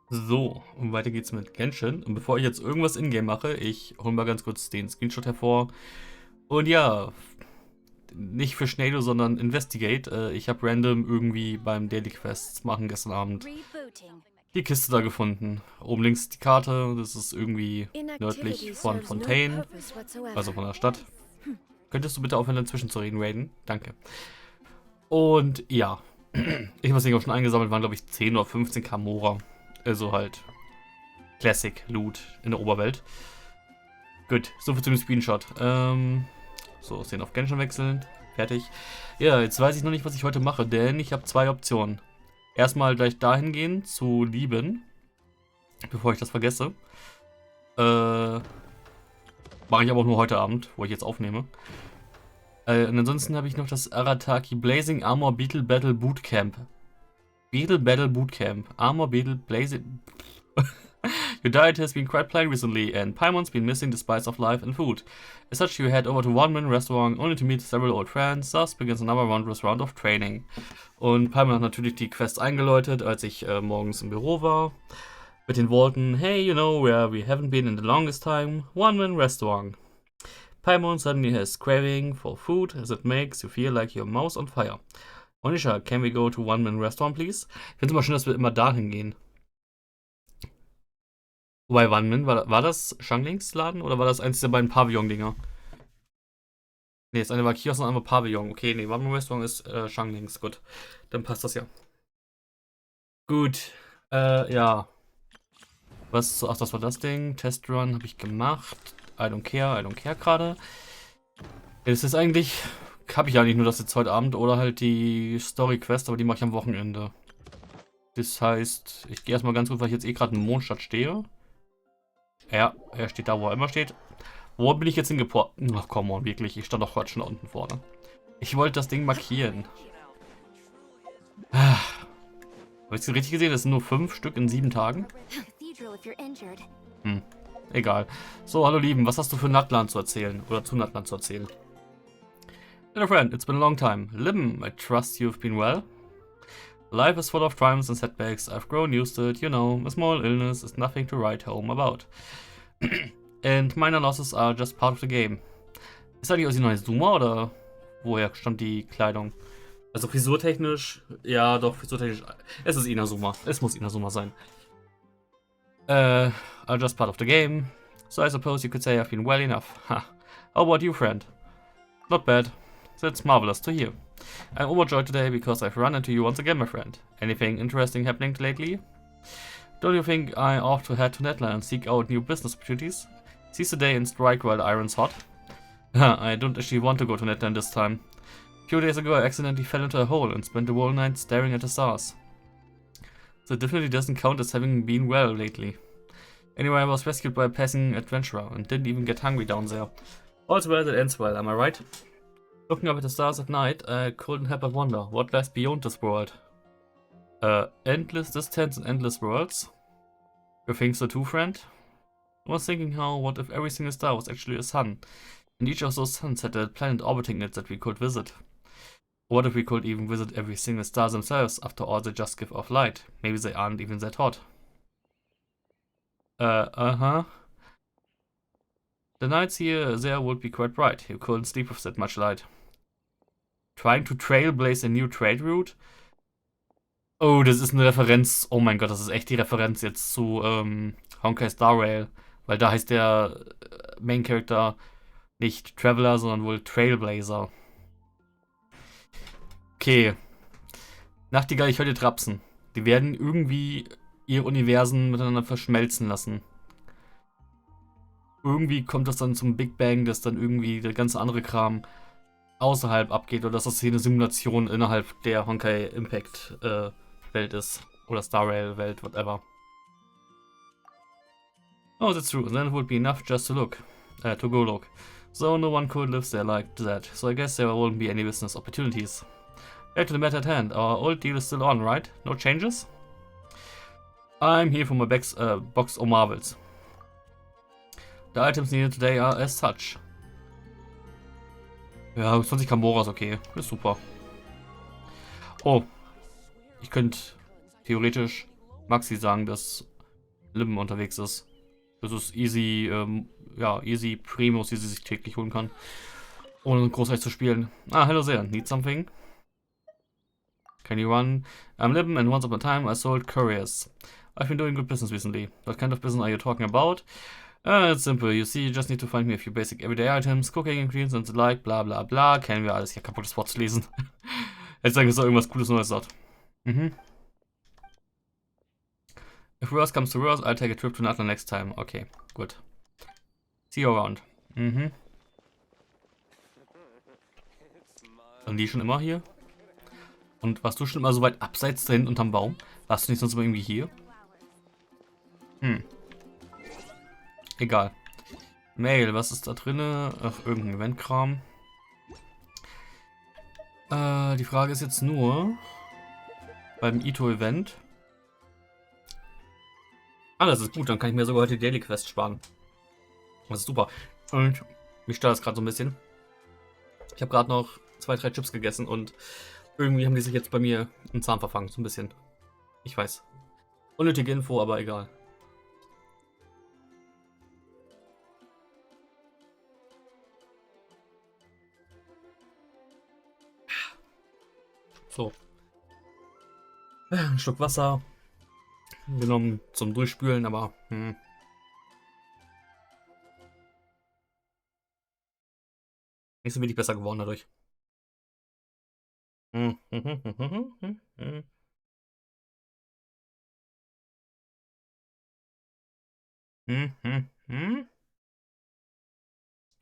So, und weiter geht's mit Genshin. Und bevor ich jetzt irgendwas in-game mache, ich hole mal ganz kurz den Screenshot hervor. Und ja, nicht für Schneido, sondern Investigate. Ich habe random irgendwie beim Daily Quests machen gestern Abend die Kiste da gefunden. Oben links die Karte, das ist irgendwie nördlich Inactivity von serves no Fontaine, purpose also whatsoever. von der Stadt. Könntest du bitte aufhören, dazwischen zu reden, Raiden? Danke. Und ja, ich habe das Ding auch schon eingesammelt, waren glaube ich 10 oder 15 Kamora. Also halt Classic Loot in der Oberwelt. Gut, soviel zu dem Screenshot. So, Szene auf Genshin wechseln. Fertig. Ja, jetzt weiß ich noch nicht, was ich heute mache, denn ich habe zwei Optionen. Erstmal gleich dahin gehen zu lieben, bevor ich das vergesse. Mache ich aber auch nur heute Abend, wo ich jetzt aufnehme. Und ansonsten habe ich noch das Arataki Blazing Armor Beetle Battle Bootcamp. Beetle Battle Bootcamp. Armor Beetle Blazing. Your diet has been quite plain recently, and Paimon's been missing the spice of life and food. As such, you head over to One Man Restaurant, only to meet several old friends. Thus begins another wondrous round of training. Und Paimon hat natürlich die Quest eingeläutet, als ich morgens im Büro war. Mit den Worten, hey, you know where we haven't been in the longest time? One Man Restaurant. Paimon suddenly has craving for food as it makes you feel like your mouth on fire. Onisha, can we go to One Man Restaurant, please? Ich finde es immer schön, dass wir immer dahin gehen. Wobei, wann war das Shanglings Laden oder war das eins der beiden Pavillon-Dinger? Ne, das eine war Kiosk und das andere Pavillon. Okay, nee, Wanman Restaurant ist Shanglings. Gut, dann passt das ja. Gut, ja. Ach, das war das Ding. Testrun habe ich gemacht. I don't care gerade. Es ist eigentlich, habe ich eigentlich nur das jetzt heute Abend oder halt die Story-Quest, aber die mache ich am Wochenende. Das heißt, ich gehe erstmal ganz gut, weil ich jetzt eh gerade in Mondstadt stehe. Ja, er steht da, wo er immer steht. Wo bin ich jetzt hingeportet? Ach, come on, wirklich. Ich stand doch gerade schon da unten vorne. Ich wollte das Ding markieren. Habe ich es richtig gesehen? Das sind nur 5 Stück in 7 Tagen? Hm, egal. So, hallo Lieben, was hast du für Natlan zu erzählen? Oder zu Natlan zu erzählen? Hello friend, it's been a long time. Libben, I trust you've been well. Life is full of triumphs and setbacks. I've grown used to it, you know. A small illness is nothing to write home about. And minor losses are just part of the game. Ist das nicht aus die neue Zuma oder woher stammt die Kleidung? Also frisurtechnisch, ja doch, frisurtechnisch. Es ist Inazuma. Es muss Inazuma sein. Are just part of the game. So I suppose you could say I've been well enough. Ha. How about you, friend? Not bad. That's marvelous to hear. I'm overjoyed today because I've run into you once again, my friend. Anything interesting happening lately? Don't you think I ought to head to Netland and seek out new business opportunities? Seize the day and strike while the iron's hot. I don't actually want to go to Netland this time. A few days ago I accidentally fell into a hole and spent the whole night staring at the stars. So it definitely doesn't count as having been well lately. Anyway, I was rescued by a passing adventurer and didn't even get hungry down there. All's well that ends well, am I right? Looking up at the stars at night, I couldn't help but wonder what lies beyond this world. Endless distance and endless worlds? You think so too, friend? I was thinking what if every single star was actually a sun, and each of those suns had a planet orbiting it that we could visit? What if we could even visit every single star themselves? After all, they just give off light. Maybe they aren't even that hot. Uh-huh. The nights here there would be quite bright. You couldn't sleep with that much light. Trying to trailblaze a new trade route? Oh, das ist eine Referenz. Oh mein Gott, das ist echt die Referenz jetzt zu Honkai Star Rail. Weil da heißt der Main Character nicht Traveler, sondern wohl Trailblazer. Okay. Nachtigall, ich höre dir Trapsen. Die werden irgendwie ihr Universen miteinander verschmelzen lassen. Irgendwie kommt das dann zum Big Bang, dass dann irgendwie der ganze andere Kram außerhalb abgeht oder dass das hier eine Simulation innerhalb der Honkai Impact Welt ist. Oder Star Rail Welt, whatever. Oh, that's true. Then it would be enough just to look. To go look. So no one could live there like that. So I guess there won't be any business opportunities. Back to the matter at hand. Our old deal is still on, right? No changes? I'm here for my box of marvels. The items needed today are as such. Ja, 20 Kamoras, okay. Ist super. Oh. Ich könnte theoretisch Maxi sagen, dass Limben unterwegs ist. Das ist easy, ja, easy Primos, die sie sich täglich holen kann. Ohne großartig zu spielen. Ah, hello there. Need something? Can you run? I'm Libben and once upon a time I sold couriers. I've been doing good business recently. What kind of business are you talking about? It's simple. You see, you just need to find me a few basic everyday items, cooking ingredients and the like, bla bla bla. Kennen wir alles. Hier kaputtes Wort zu lesen. Jetzt sagen wir so irgendwas Cooles Neues sagt. Mhm. If worse comes to worse, I'll take a trip to Nathan next time. Okay, gut. See you around. Mhm. Waren die schon immer hier? Und warst du schon immer so weit abseits drin unterm Baum? Warst du nicht sonst immer irgendwie hier? Egal. Mail, was ist da drinne? Ach, irgendein Eventkram. Die Frage ist jetzt nur beim Ito-Event. Ah, das ist gut, dann kann ich mir sogar heute die Daily Quest sparen. Das ist super. Und mich stört das gerade so ein bisschen. Ich habe gerade noch 2, 3 Chips gegessen und irgendwie haben die sich jetzt bei mir im Zahn verfangen, so ein bisschen. Ich weiß. Unnötige Info, aber egal. So. Ein Schluck Wasser. Genommen zum Durchspülen, aber nicht so wenig besser geworden dadurch.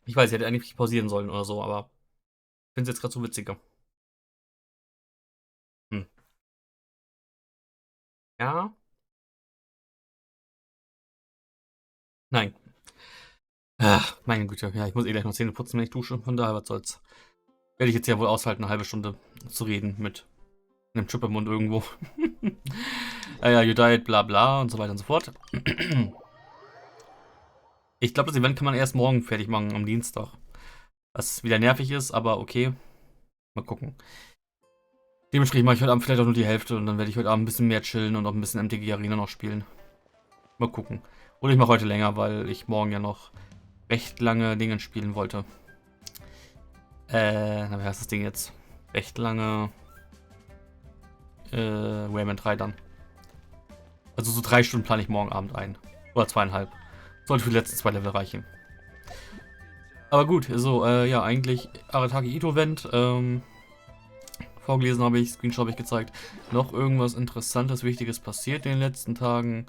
Ich weiß, ich hätte eigentlich pausieren sollen oder so, aber ich finde es jetzt gerade so witziger. Ja? Nein. Ach, meine Güte. Ja, ich muss eh gleich noch Zähne putzen, wenn ich dusche. Von daher, was soll's. Werde ich jetzt ja wohl aushalten, eine halbe Stunde zu reden mit einem Chip im Mund irgendwo. Ja, you died, bla bla und so weiter und so fort. Ich glaube, das Event kann man erst morgen fertig machen, am Dienstag. Was wieder nervig ist, aber okay. Mal gucken. Dementsprechend mache ich heute Abend vielleicht auch nur die Hälfte und dann werde ich heute Abend ein bisschen mehr chillen und auch ein bisschen MTG Arena noch spielen. Mal gucken. Oder ich mache heute länger, weil ich morgen ja noch recht lange Dinge spielen wollte. Na, wie heißt das Ding jetzt? Recht lange Rayman 3 dann. Also so 3 Stunden plane ich morgen Abend ein. Oder 2,5. Sollte für die letzten 2 Level reichen. Aber gut, so, ja, eigentlich Arataki Ito-Event. Vorgelesen habe ich, Screenshot habe ich gezeigt. Noch irgendwas Interessantes, Wichtiges passiert in den letzten Tagen?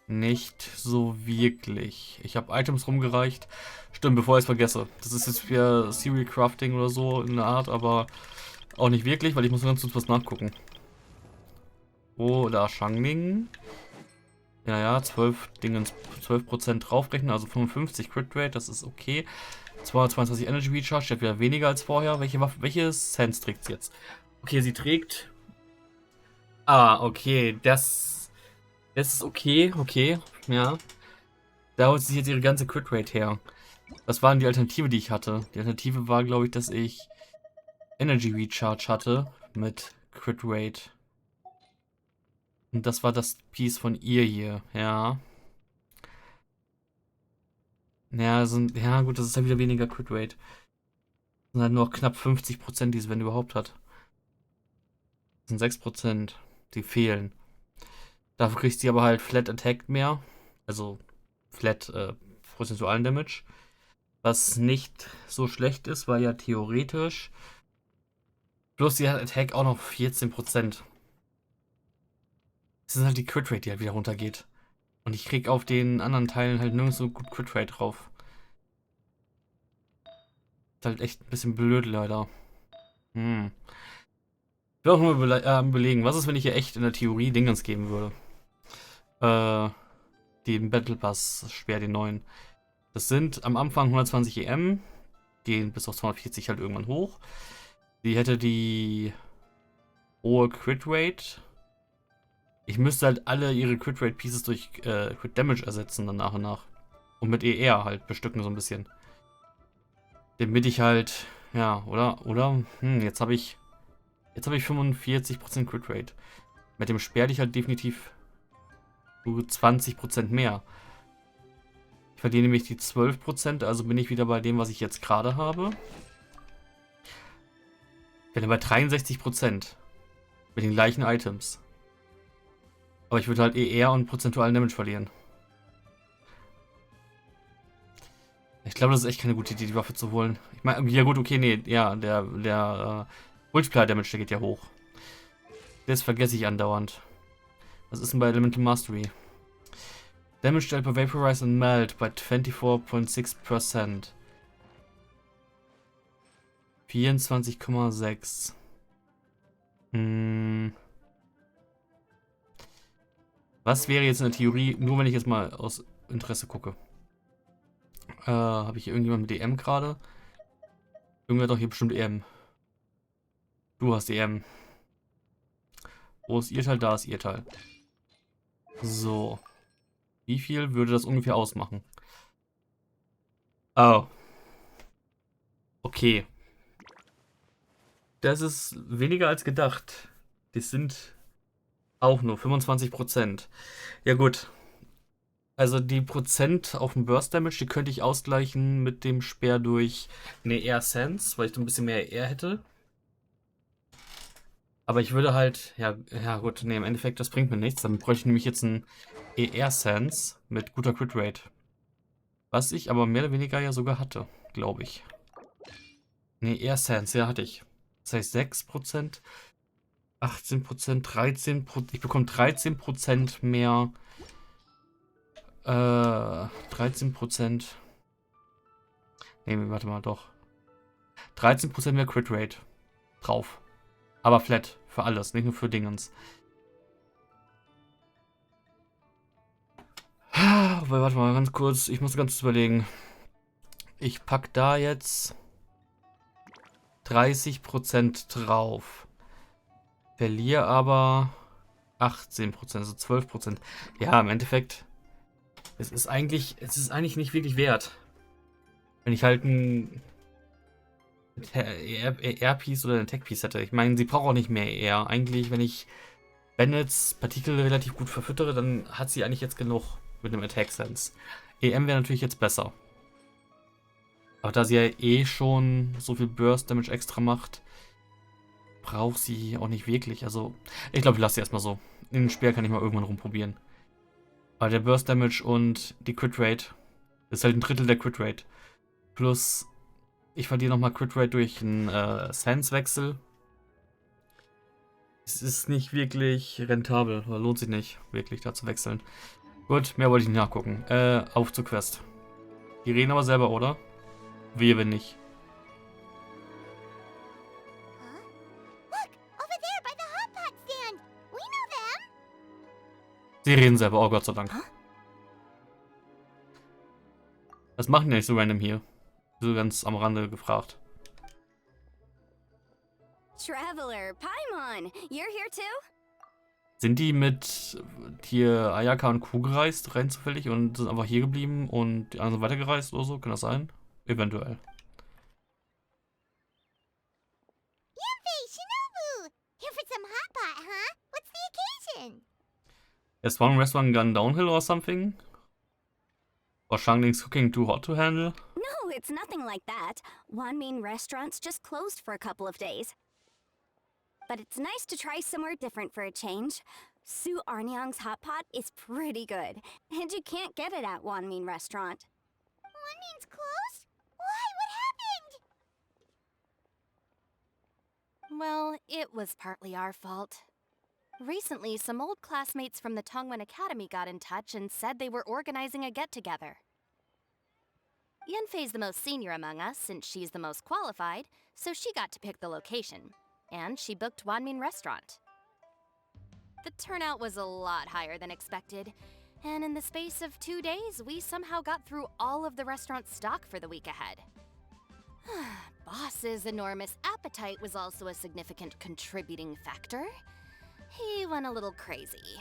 Nicht so wirklich. Ich habe Items rumgereicht. Stimmt, bevor ich es vergesse. Das ist jetzt für Serial Crafting oder so in der Art, aber auch nicht wirklich, weil ich muss ganz kurz was nachgucken. Oh, da Shangling. Ja, ja, 12% draufrechnen, also 55 Crit Rate, das ist okay. 222 Energy Recharge, steht wieder weniger als vorher. Welche Sense trägt sie jetzt? Okay, sie trägt... Ah, okay, das ist okay, ja. Da holt sich jetzt ihre ganze Crit Rate her. Was war denn die Alternative, die ich hatte? Die Alternative war, glaube ich, dass ich Energy Recharge hatte mit Crit Rate. Und das war das Piece von ihr hier, ja. Ja, ja gut, das ist halt wieder weniger Crit Rate. Das sind halt nur noch knapp 50%, die es, wenn überhaupt hat. Das sind 6%, die fehlen. Dafür kriegt sie aber halt Flat Attack mehr. Also Flat prozentualen Damage. Was nicht so schlecht ist, weil ja theoretisch. Plus sie hat Attack auch noch 14%. Das ist halt die Crit Rate, die halt wieder runtergeht. Und ich krieg auf den anderen Teilen halt nirgends so gut Crit Rate drauf. Ist halt echt ein bisschen blöd, leider. Ich will auch nur überlegen, was ist, wenn ich hier echt in der Theorie Dingens geben würde? Den Battle Pass schwer, den neuen. Das sind am Anfang 120 EM, gehen bis auf 240 halt irgendwann hoch. Die hätte die hohe Crit Rate. Ich müsste halt alle ihre Crit Rate Pieces durch Crit Damage ersetzen dann nach und nach. Und mit ER halt bestücken so ein bisschen. Damit ich halt, ja, oder? Jetzt habe ich 45% Crit Rate. Mit dem Speer hätte ich halt definitiv So 20% mehr. Ich verliere nämlich die 12%, also bin ich wieder bei dem, was ich jetzt gerade habe. Ich bin bei 63% mit den gleichen Items. Aber ich würde halt eher und prozentualen Damage verlieren. Ich glaube, das ist echt keine gute Idee, die Waffe zu holen. Ich meine, ja gut, okay, nee, ja, der Multiplier Damage, der geht ja hoch. Das vergesse ich andauernd. Was ist denn bei Elemental Mastery? Damage dealt by Vaporize and Melt bei 24.6%. 24,6. Was wäre jetzt in der Theorie, nur wenn ich jetzt mal aus Interesse gucke? Habe ich hier irgendjemand mit EM gerade? Irgendwer hat doch hier bestimmt EM. Du hast EM. Wo ist ihr Teil? Da ist ihr Teil. So. Wie viel würde das ungefähr ausmachen? Oh. Okay. Das ist weniger als gedacht. Das sind auch nur 25%. Ja gut. Also die Prozent auf dem Burst Damage, die könnte ich ausgleichen mit dem Speer durch eine Air Sense, weil ich so ein bisschen mehr Air hätte. Aber ich würde halt, ja gut, nee, im Endeffekt, das bringt mir nichts. Dann bräuchte ich nämlich jetzt einen Air Sense mit guter Crit Rate. Was ich aber mehr oder weniger ja sogar hatte, glaube ich. Nee, Air Sense, ja, hatte ich. Das heißt 6%, 18%, 13%. Ich bekomme 13% mehr. 13%. Nee, warte mal, doch. 13% mehr Crit Rate drauf. Aber flat. Für alles, nicht nur für Dingens. Warte mal, ganz kurz. Ich muss ganz überlegen. Ich pack da jetzt 30% drauf. Verliere aber 18%, also 12%. Ja, im Endeffekt. Es ist eigentlich nicht wirklich wert. Wenn ich halt ein Air-Piece oder ein Tech-Piece hätte. Ich meine, sie braucht auch nicht mehr Air. Eigentlich, wenn ich Bennets Partikel relativ gut verfüttere, dann hat sie eigentlich jetzt genug mit einem Attack Sense. EM wäre natürlich jetzt besser. Aber da sie ja eh schon so viel Burst Damage extra macht, braucht sie auch nicht wirklich. Also, ich glaube, ich lasse sie erstmal so. In dem Speer kann ich mal irgendwann rumprobieren. Aber der Burst Damage und die Crit Rate ist halt ein Drittel der Crit Rate. Plus, ich verliere nochmal Crit Rate durch einen Sense-Wechsel. Es ist nicht wirklich rentabel. Oder lohnt sich nicht, wirklich da zu wechseln. Gut, mehr wollte ich nicht nachgucken. Auf zur Quest. Die reden aber selber, oder? Wehe, wenn nicht. Sie reden selber, oh Gott sei Dank. Was machen die nicht so random hier? So ganz am Rande gefragt. Traveler, Paimon, you're here too? Sind die mit hier Ayaka und Kuh gereist, rein zufällig, und sind einfach hier geblieben und die anderen weitergereist oder so? Kann das sein? Eventuell. Here for some hot pot, huh? What's the occasion? Is one restaurant gone downhill or something? Or Shangling's cooking too hot to handle? No, it's nothing like that. Wanmin restaurant's just closed for a couple of days. But it's nice to try somewhere different for a change. Su Arnyang's hot pot is pretty good, and you can't get it at Wanmin restaurant. Wanmin's closed? Why? What happened? Well, it was partly our fault. Recently, some old classmates from the Tongwen Academy got in touch and said they were organizing a get-together. Yenfei's the most senior among us, since she's the most qualified, so she got to pick the location. And she booked Wanmin Restaurant. The turnout was a lot higher than expected, and in the space of 2 days, we somehow got through all of the restaurant's stock for the week ahead. Boss's enormous appetite was also a significant contributing factor. He went a little crazy.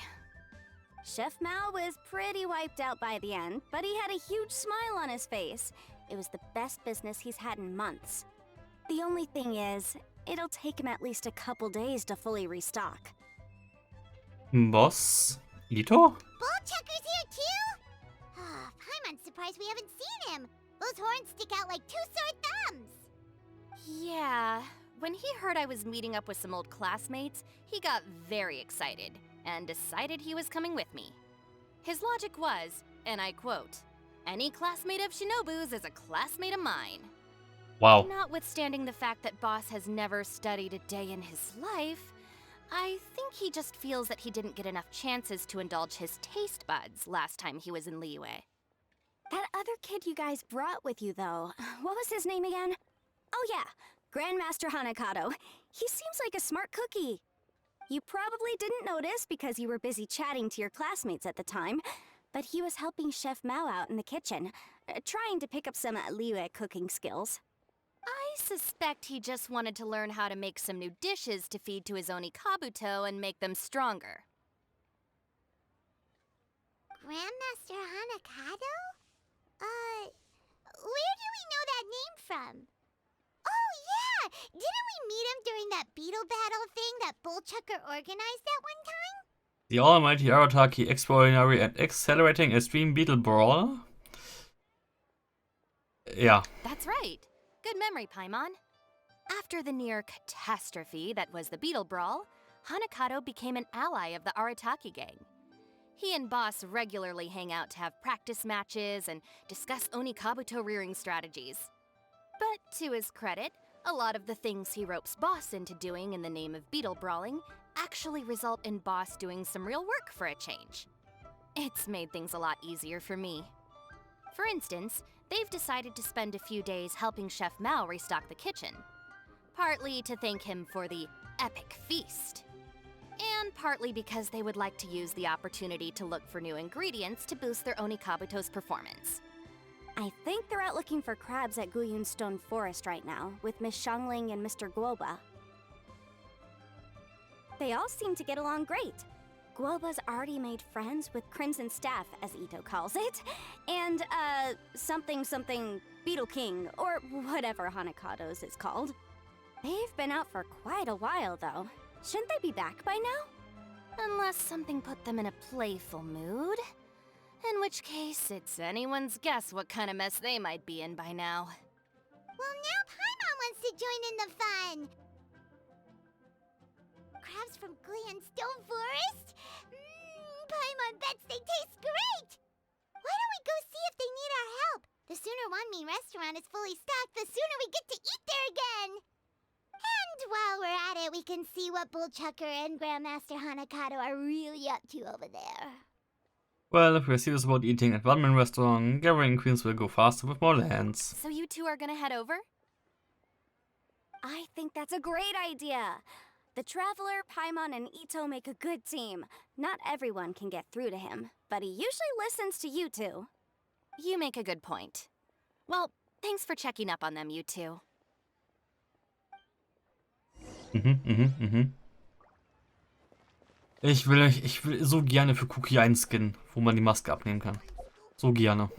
Chef Mao was pretty wiped out by the end, but he had a huge smile on his face. It was the best business he's had in months. The only thing is, it'll take him at least a couple days to fully restock. Boss? Ito? Both surprised we haven't seen him. Those horns stick out like two sore thumbs. Yeah, when he heard I was meeting up with some old classmates, he got very excited and decided he was coming with me. His logic was, and I quote, "Any classmate of Shinobu's is a classmate of mine." Wow. Notwithstanding the fact that Boss has never studied a day in his life, I think he just feels that he didn't get enough chances to indulge his taste buds last time he was in Liyue. That other kid you guys brought with you, though, what was his name again? Oh yeah, Grandmaster Hanakato. He seems like a smart cookie. You probably didn't notice because you were busy chatting to your classmates at the time, but he was helping Chef Mao out in the kitchen, trying to pick up some Liyue cooking skills. I suspect he just wanted to learn how to make some new dishes to feed to his Oni Kabuto and make them stronger. Grandmaster Hanakato? Where do we know that name from? Oh, yeah! Didn't we meet him during that beetle battle thing that Bullchucker organized at one time? The almighty Arataki extraordinary and accelerating extreme beetle brawl. Ja. That's right. Good memory, Paimon. After the near catastrophe that was the Beetle Brawl, Hanakato became an ally of the Arataki gang. He and Boss regularly hang out to have practice matches and discuss Oni Kabuto rearing strategies. But to his credit, a lot of the things he ropes Boss into doing in the name of beetle brawling actually result in Boss doing some real work for a change. It's made things a lot easier for me. For instance, they've decided to spend a few days helping Chef Mao restock the kitchen. Partly to thank him for the epic feast. And partly because they would like to use the opportunity to look for new ingredients to boost their Oni Kabuto's performance. I think they're out looking for crabs at Guyun Stone Forest right now, with Miss Shangling and Mr. Guoba. They all seem to get along great. Guoba's already made friends with Crimson Staff, as Ito calls it, and, something Beetle King, or whatever Hanakato's is called. They've been out for quite a while, though. Shouldn't they be back by now? Unless something put them in a playful mood. In which case, it's anyone's guess what kind of mess they might be in by now. Well, now Paimon wants to join in the fun! Crabs from Guyun Stone Forest? Paimon bets they taste great! Why don't we go see if they need our help? The sooner Wanmi restaurant is fully stocked, the sooner we get to eat there again! And while we're at it, we can see what Bullchucker and Grandmaster Hanakato are really up to over there. Well, if we're serious about eating at one-man restaurant, gathering queens will go faster with more lands. So you two are gonna head over? I think that's a great idea. The Traveler, Paimon, and Ito make a good team. Not everyone can get through to him, but he usually listens to you two. You make a good point. Well, thanks for checking up on them, you two. Ich will so gerne für Cookie einen Skin, wo man die Maske abnehmen kann. So gerne.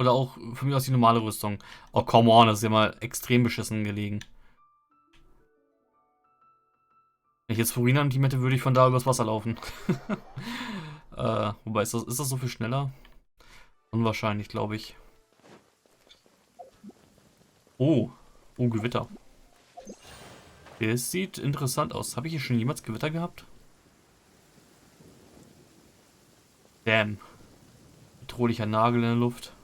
Oder auch von mir aus die normale Rüstung. Oh, come on, das ist ja mal extrem beschissen gelegen. Wenn ich jetzt Furina im Team hätte, würde ich von da übers Wasser laufen. Wobei, ist das so viel schneller? Unwahrscheinlich, glaube ich. Oh, Gewitter. Es sieht interessant aus. Habe ich hier schon jemals Gewitter gehabt? Damn. Bedrohlicher Nagel in der Luft.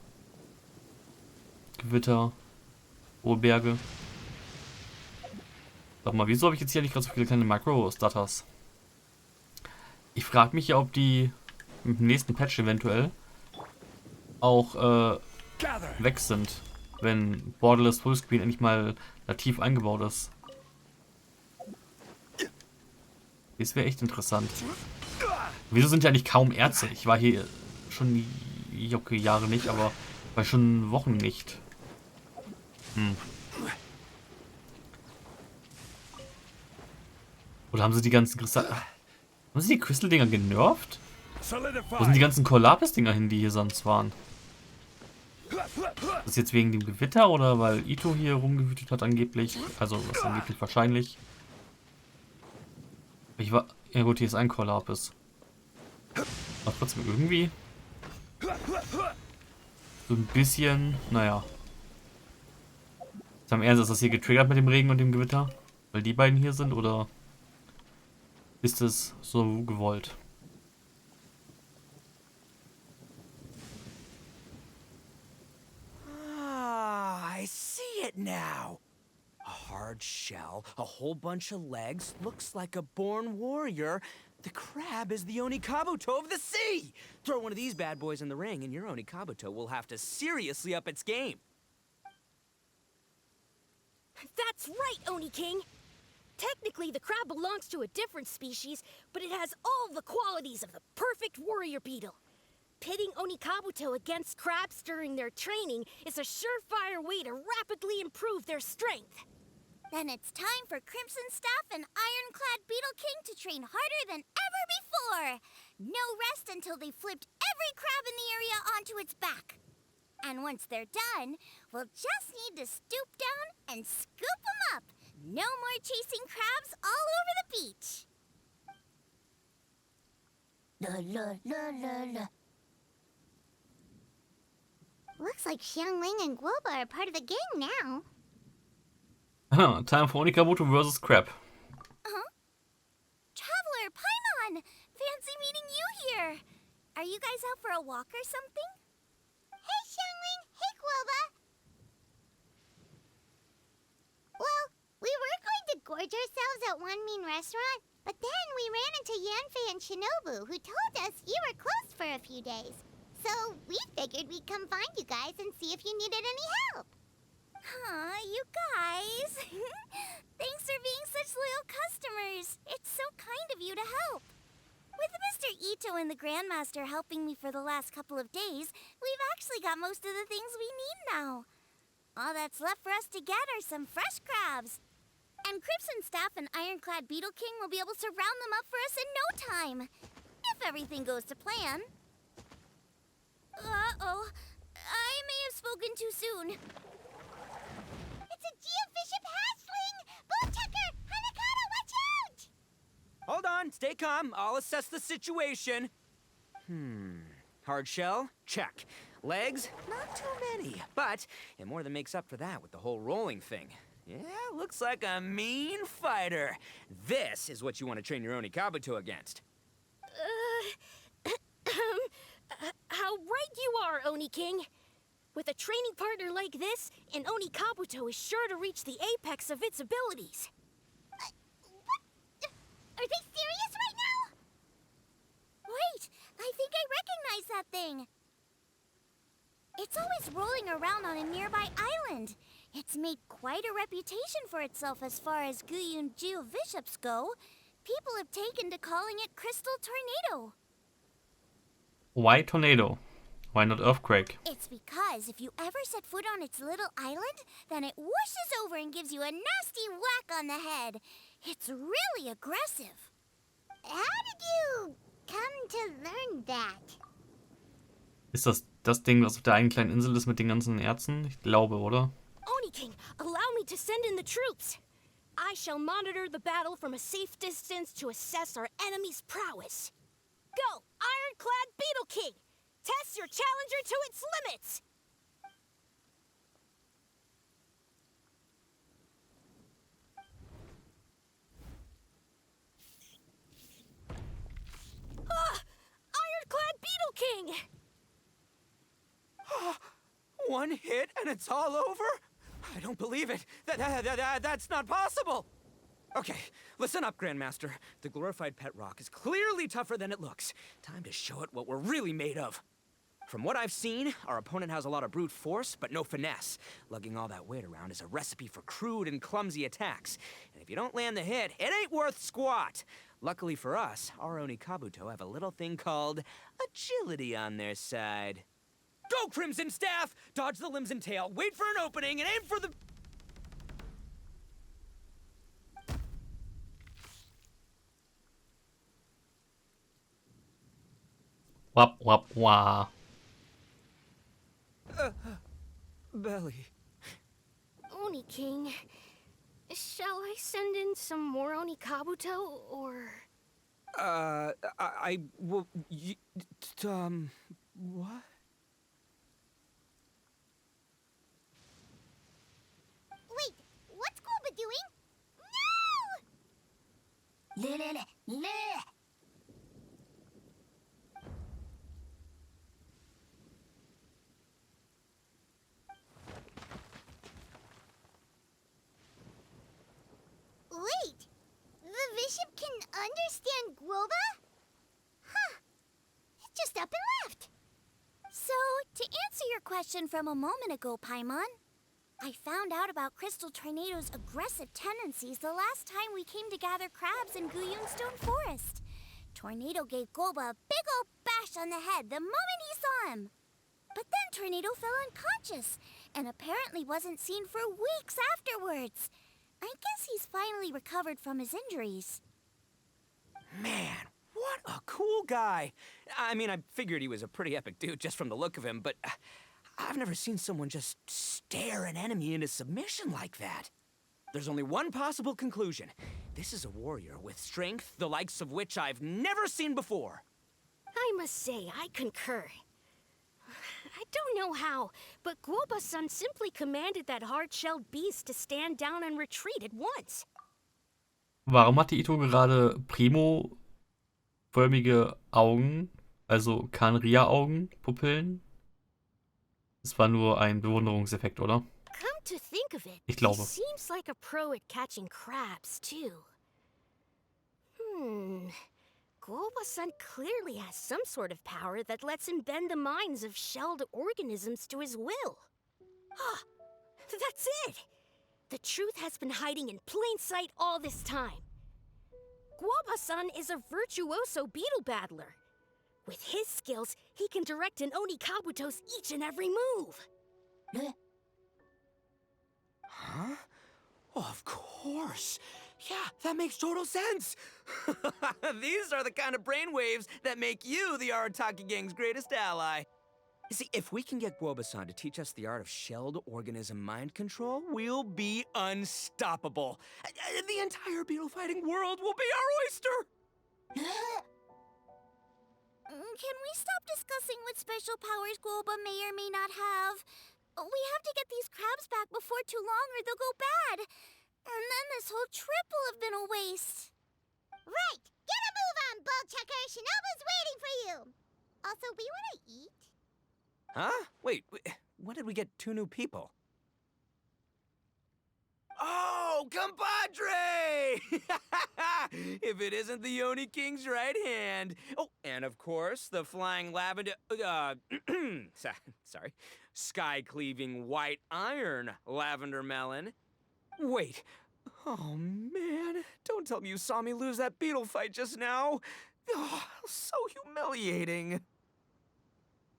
Gewitter. Hohe Berge. Sag mal, wieso habe ich jetzt hier nicht gerade so viele kleine Micro-Stutters? Ich frage mich ja, ob die mit dem nächsten Patch eventuell auch weg sind, wenn Borderless Fullscreen endlich mal nativ eingebaut ist. Das wäre echt interessant. Wieso sind ja eigentlich kaum Ärzte? Ich war hier schon, okay, Jahre nicht, aber war schon Wochen nicht. Oder haben sie die ganzen Kristall... Haben sie die Crystal-Dinger genervt? Wo sind die ganzen Kollapis-Dinger hin, die hier sonst waren? Ist das jetzt wegen dem Gewitter oder weil Ito hier rumgewütet hat angeblich? Also, was angeblich wahrscheinlich. Ja gut, hier ist ein Kollapis. Aber trotzdem irgendwie... So ein bisschen, naja. Ist am Ernst, ist das hier getriggert mit dem Regen und dem Gewitter? Weil die beiden hier sind, oder ist es so gewollt? Ah, I see it now. A hard shell, a whole bunch of legs, looks like a born warrior. The crab is the Onikabuto of the sea! Throw one of these bad boys in the ring and your Onikabuto will have to seriously up its game. That's right, Oni King! Technically, the crab belongs to a different species, but it has all the qualities of the perfect warrior beetle. Pitting Onikabuto against crabs during their training is a surefire way to rapidly improve their strength. Then it's time for Crimson Staff and Ironclad Beetle King to train harder than ever before. No rest until they've flipped every crab in the area onto its back. And once they're done, we'll just need to stoop down and scoop them up. No more chasing crabs all over the beach. La la la la la. Looks like Xiangling and Guoba are part of the gang now. Time for Onikabuto versus Crab. Traveler, Paimon! Fancy meeting you here. Are you guys out for a walk or something? Hey, Xiangling. Hey, Guoba. Well, we were going to gorge ourselves at one mean restaurant, but then we ran into Yanfei and Shinobu, who told us you were closed for a few days. So we figured we'd come find you guys and see if you needed any help. Aw, you guys. Thanks for being such loyal customers. It's so kind of you to help. With Mr. Ito and the Grandmaster helping me for the last couple of days, we've actually got most of the things we need now. All that's left for us to get are some fresh crabs. And Crimson Staff and Ironclad Beetle King will be able to round them up for us in no time. If everything goes to plan. Uh-oh. I may have spoken too soon. It's a geofiship hatchling! Bullchucker! Hanakata, watch out! Hold on, stay calm. I'll assess the situation. Hard shell? Check. Legs? Not too many. But it more than makes up for that with the whole rolling thing. Yeah, looks like a mean fighter. This is what you want to train your Onikabuto against. How right you are, Oni King! With a training partner like this, an Onikabuto is sure to reach the apex of its abilities. What? Are they serious right now? Wait, I think I recognize that thing. It's always rolling around on a nearby island. It's made quite a reputation for itself as far as Guyun geoviships go. People have taken to calling it Crystal Tornado. Why tornado? Why not earthquake? It's because if you ever set foot on its little island, then it whooshes over and gives you a nasty whack on the head. It's really aggressive. How did you come to learn that? Ist das Ding, was auf der einen kleinen Insel ist mit den ganzen Erzen? Ich glaube, oder? Oni King, allow me to send in the troops. I shall monitor the battle from a safe distance to assess our enemy's prowess. Go, Ironclad Beetle King! Test your challenger to its limits! Ironclad Beetle King! One hit and it's all over? I don't believe it. That's not possible. Okay, listen up, Grandmaster. The glorified pet rock is clearly tougher than it looks. Time to show it what we're really made of. From what I've seen, our opponent has a lot of brute force, but no finesse. Lugging all that weight around is a recipe for crude and clumsy attacks. And if you don't land the hit, it ain't worth squat. Luckily for us, our Onikabuto have a little thing called agility on their side. Go, Crimson Staff! Dodge the limbs and tail, wait for an opening, and aim for the... Wap, wap, wah. Belly. Oni King, shall I send in some more Onikabuto, or... What? Wait! The bishop can understand Guoba? Huh. It just up and left. So, to answer your question from a moment ago, Paimon, I found out about Crystal Tornado's aggressive tendencies the last time we came to gather crabs in Guyunstone Forest. Tornado gave Golba a big old bash on the head the moment he saw him. But then Tornado fell unconscious and apparently wasn't seen for weeks afterwards. I guess he's finally recovered from his injuries. Man, what a cool guy. I mean, I figured he was a pretty epic dude just from the look of him, but I've never seen someone just stare an enemy into submission like that. There's only one possible conclusion. This is a warrior with strength, the likes of which I've never seen before. I must say, I concur. I don't know how, but Guoba-san simply commanded that hard-shelled beast to stand down and retreat at once. Warum hatte Ito gerade Primo-förmige Augen, also Kanria-Augen, Pupillen? Das war nur ein Bewunderungseffekt, oder? Come to think of it, Ich glaube. he seems like a pro at catching crabs, too. Guoba-san clearly has some sort of power that lets him bend the minds of shelled organisms to his will. Ah, that's it! The truth has been hiding in plain sight all this time. Guoba-san is a virtuoso beetle battler. With his skills, he can direct an Oni Kabuto's each and every move. Huh? Oh, of course. Yeah, that makes total sense. These are the kind of brainwaves that make you the Arataki Gang's greatest ally. You see, if we can get Guoba-san to teach us the art of shelled organism mind control, we'll be unstoppable. The entire beetle fighting world will be our oyster. Can we stop discussing what special powers Guoba may or may not have? We have to get these crabs back before too long or they'll go bad. And then this whole trip will have been a waste. Right! Get a move on, Bullchucker! Shinobu's waiting for you! Also, we want to eat? Huh? Wait, when did we get 2 new people? Oh, compadre! If it isn't the Oni King's right hand. Oh, and of course, the flying lavender... sorry. Sky-cleaving white iron lavender melon. Wait. Oh, man. Don't tell me you saw me lose that beetle fight just now. Oh, so humiliating.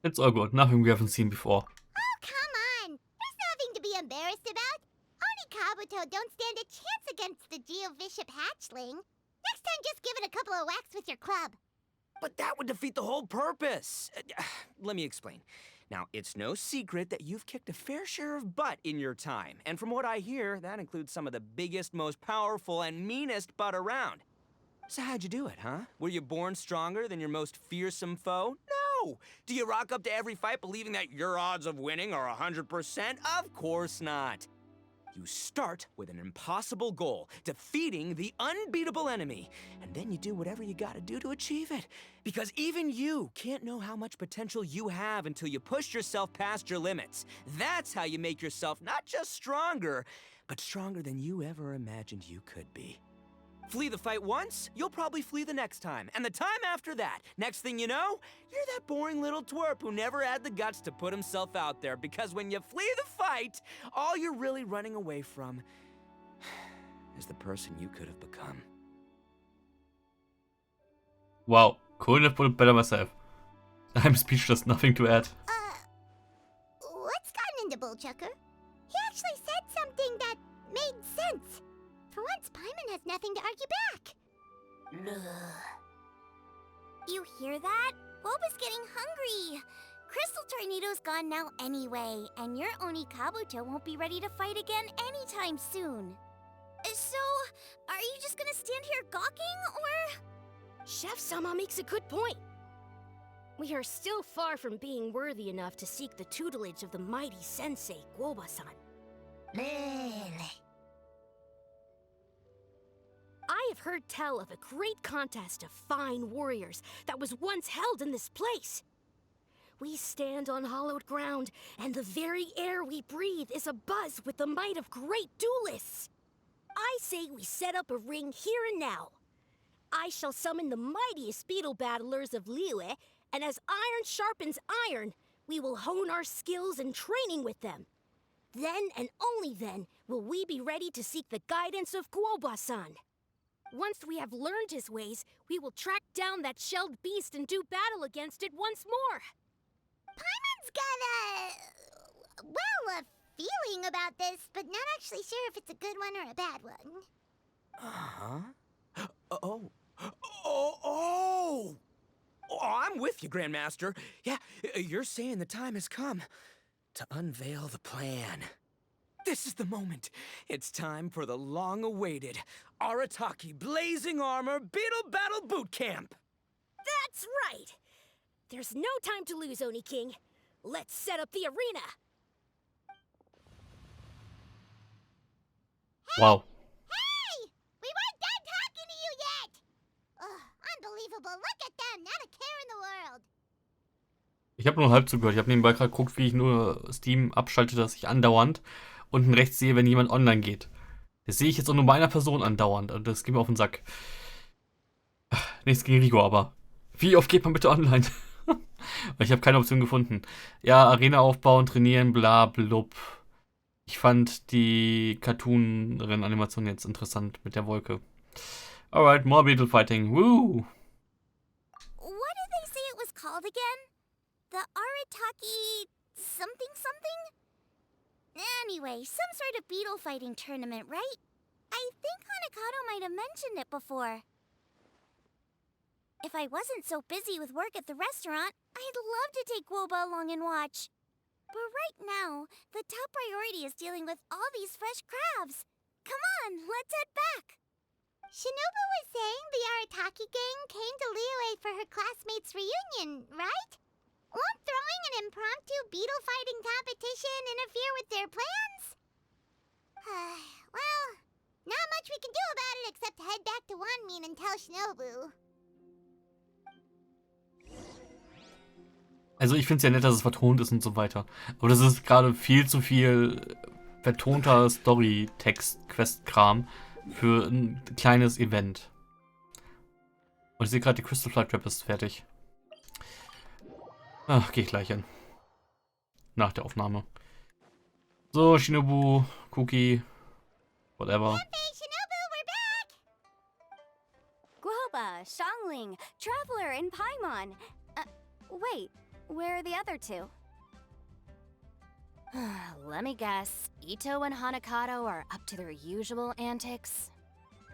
It's all good. Nothing we haven't seen before. Oh, come on! There's nothing to be embarrassed about. Oni Kabuto don't stand a chance against the Geo-Bishop hatchling. Next time, just give it a couple of whacks with your club. But that would defeat the whole purpose. Let me explain. Now, it's no secret that you've kicked a fair share of butt in your time. And from what I hear, that includes some of the biggest, most powerful, and meanest butt around. So how'd you do it, huh? Were you born stronger than your most fearsome foe? No! Do you rock up to every fight believing that your odds of winning are 100%? Of course not. You start with an impossible goal, defeating the unbeatable enemy. And then you do whatever you gotta do to achieve it. Because even you can't know how much potential you have until you push yourself past your limits. That's how you make yourself not just stronger, but stronger than you ever imagined you could be. Flee the fight once, you'll probably flee the next time. And the time after that, next thing you know, you're that boring little twerp who never had the guts to put himself out there. Because when you flee the fight, all you're really running away from is the person you could have become. Wow, couldn't have put it better myself. I'm speechless, nothing to add. What's gotten into Bullchucker? He actually said something that made sense. For once, Paimon has nothing to argue back. You hear that? Boba's getting hungry. Crystal Tornado's gone now anyway, and your Oni Kabuto won't be ready to fight again anytime soon. So, are you just gonna stand here gawking, or...? Chef-sama makes a good point. We are still far from being worthy enough to seek the tutelage of the mighty sensei, Guoba-san. I I've heard tell of a great contest of fine warriors that was once held in this place. We stand on hallowed ground, and the very air we breathe is abuzz with the might of great duelists. I say we set up a ring here and now. I shall summon the mightiest beetle battlers of Liyue, and as iron sharpens iron, we will hone our skills and training with them. Then and only then will we be ready to seek the guidance of Guoba-san. Once we have learned his ways, we will track down that shelled beast and do battle against it once more. Paimon's got a feeling about this, but not actually sure if it's a good one or a bad one. Uh-huh. Oh, I'm with you, Grandmaster. Yeah, you're saying the time has come to unveil the plan. This is the moment. It's time for the long-awaited Arataki Blazing Armor Beetle Battle Boot Camp. That's right! There's no time to lose, Oni King. Let's set up the arena. Wow. Hey! We weren't done talking to you yet! Ugh, unbelievable. Look at them. Not a care in the world. Ich habe nur halb zugehört. Ich habe nebenbei gerade geguckt, wie ich nur Steam abschalte, dass ich andauernd unten rechts sehe, wenn jemand online geht. Das sehe ich jetzt auch nur bei einer Person andauernd. Und das geht mir auf den Sack. Nichts gegen Rico, aber wie oft geht man bitte online? Ich habe keine Option gefunden. Ja, Arena aufbauen, trainieren, bla blub. Ich fand die Cartoon-Animation jetzt interessant mit der Wolke. Alright, more Beetle Fighting. Woo! What did they say it was called again? The Arataki something something? Anyway, some sort of beetle fighting tournament, right? I think Hanakato might have mentioned it before. If I wasn't so busy with work at the restaurant, I'd love to take Guoba along and watch. But right now, the top priority is dealing with all these fresh crabs. Come on, let's head back. Shinobu was saying the Arataki gang came to Liyue for her classmates' reunion, right? Won't throwing an impromptu beetle fighting competition interfere with their plans? Well, not much we can do about it except head back to Wanmin and tell Shinobu. Also ich finde es ja nett, dass es vertont ist und so weiter. Aber das ist gerade viel zu viel vertonter Story-Text-Quest-Kram für ein kleines Event. Und ich sehe gerade, die Crystal Flight Trap ist fertig. Ach, gehe ich gleich hin. Nach der Aufnahme. So, Shinobu, Cookie, whatever. Hey, Shinobu, we're back! Guoba, Xiangling, Traveler, and Paimon. Wait, where are the other two? Let me guess. Ito and Hanakato are up to their usual antics.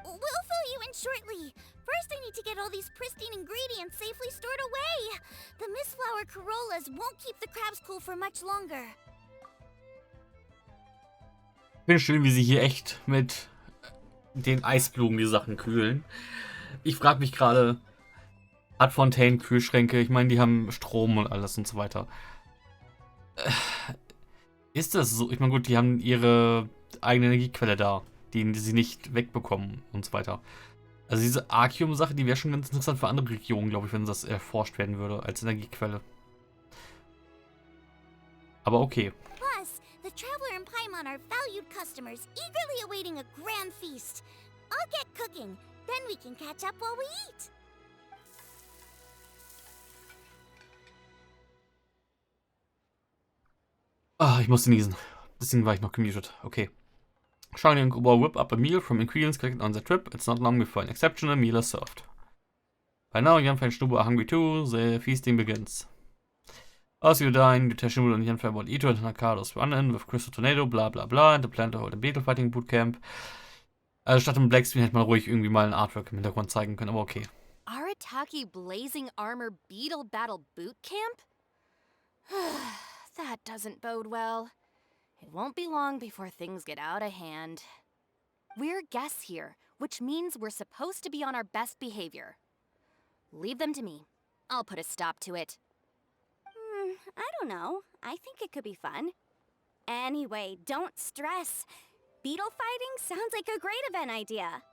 We'll fill you in shortly. First, I need to get all these pristine ingredients safely stored away. The mistflower corollas won't keep the crabs cool for much longer. Ich finde schön, wie sie hier echt mit den Eisblumen die Sachen kühlen. Ich frage mich gerade, hat Fontaine Kühlschränke? Ich meine, die haben Strom und alles und so weiter. Ist das so? Ich meine, gut, die haben ihre eigene Energiequelle da, die sie nicht wegbekommen und so weiter. Also diese Arceum-Sache, die wäre schon ganz interessant für andere Regionen, glaube ich, wenn das erforscht werden würde als Energiequelle. Aber okay. Plus, the Traveler and Paimon are valued customers, eagerly awaiting a grand feast. I'll get cooking, then we can catch up while we eat. Ah, ich musste niesen. Deswegen war ich noch gemutet. Okay. Shining will whip up a meal from ingredients collected on the trip. It's not long before an exceptional meal is served. By now, Yanfei and Shinobu are hungry too. The feasting begins. As you dine, you tell Shinobu and Yanfei about Ito and Hanakado's run-in with Crystal Tornado, bla bla bla, and the plan to hold a beetle fighting bootcamp. Also statt im Blackscreen hätte man ruhig irgendwie mal ein Artwork im Hintergrund zeigen können, aber okay. Arataki Blazing Armor Beetle Battle Boot Camp? That doesn't bode well. It won't be long before things get out of hand. We're guests here, which means we're supposed to be on our best behavior. Leave them to me. I'll put a stop to it. I don't know. I think it could be fun. Anyway, don't stress. Beetle fighting sounds like a great event idea.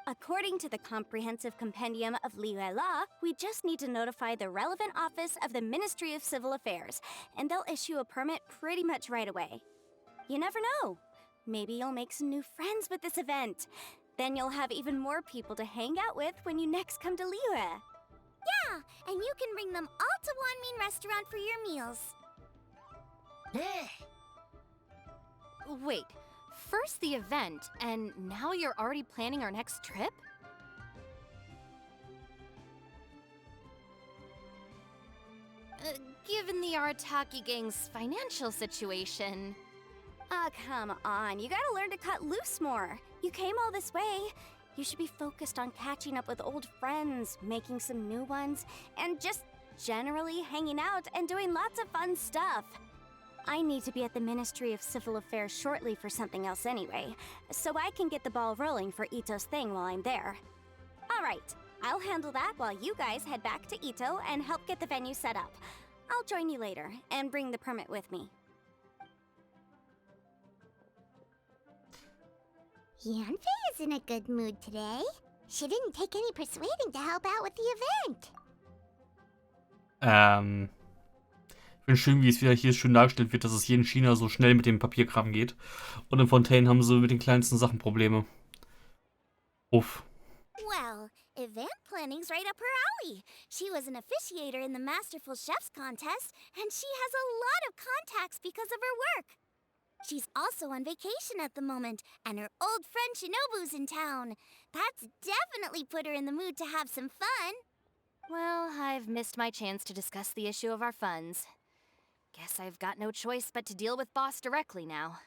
According to the Comprehensive Compendium of Liyue Law, we just need to notify the relevant office of the Ministry of Civil Affairs, and they'll issue a permit pretty much right away. You never know. Maybe you'll make some new friends with this event. Then you'll have even more people to hang out with when you next come to Liyue. Yeah, and you can bring them all to Wanmin Restaurant for your meals. Wait, first the event, and now you're already planning our next trip? Given the Arataki gang's financial situation... Oh, come on. You gotta learn to cut loose more. You came all this way. You should be focused on catching up with old friends, making some new ones, and just generally hanging out and doing lots of fun stuff. I need to be at the Ministry of Civil Affairs shortly for something else anyway, so I can get the ball rolling for Ito's thing while I'm there. Alright, I'll handle that while you guys head back to Ito and help get the venue set up. I'll join you later and bring the permit with me. Yanfei is in a good mood today. She didn't take any persuading to help out with the event. Ich finde schön, wie es wieder hier schön dargestellt wird, dass es hier in China so schnell mit dem Papierkram geht. Und in Fontaine haben sie mit den kleinsten Sachen Probleme. Uff. Well, event planning's right up her alley. She was an officiator in the Masterful Chefs contest, and she has a lot of contacts because of her work. She's also on vacation at the moment, and her old friend Shinobu's in town. That's definitely put her in the mood to have some fun. Well, I've missed my chance to discuss the issue of our funds. Guess I've got no choice but to deal with Boss directly now.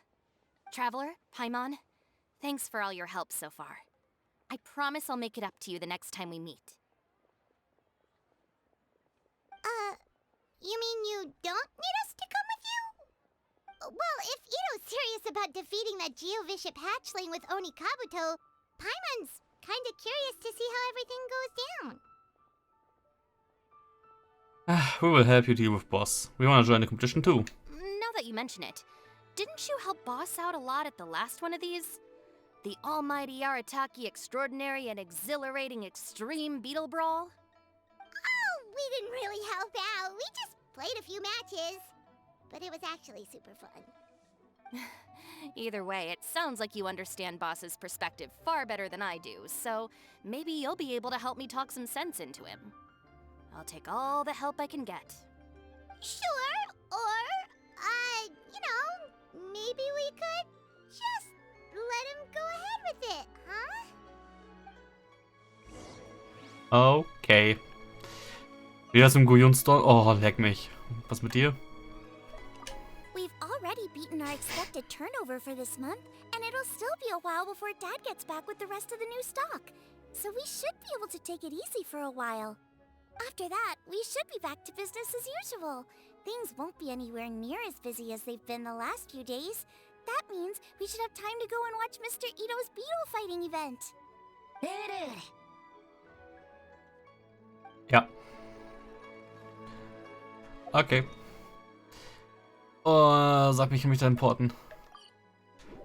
Traveler, Paimon, thanks for all your help so far. I promise I'll make it up to you the next time we meet. You mean you don't need us to come with you? Well, if Ito's serious about defeating that Geovishap hatchling with Oni Kabuto, Paimon's kinda curious to see how everything goes down. We will help you deal with Boss. We want to join the competition too. Now that you mention it, didn't you help Boss out a lot at the last one of these? The almighty Arataki extraordinary and exhilarating extreme beetle brawl? Oh, we didn't really help out. We just played a few matches. But it was actually super fun. Either way, it sounds like you understand Boss's perspective far better than I do, so maybe you'll be able to help me talk some sense into him. I'll take all the help I can get. Sure, or, maybe we could just let him go ahead with it, huh? Okay. Wie das im Guyon-Store? Oh, leck mich. Was mit dir? We've already beaten our expected turnover for this month, and it'll still be a while before Dad gets back with the rest of the new stock. So we should be able to take it easy for a while. After that, we should be back to business as usual. Things won't be anywhere near as busy as they've been the last few days. That means we should have time to go and watch Mr. Ito's beetle fighting event. Ja. Okay. Oh, sag mich, kann mich da importen.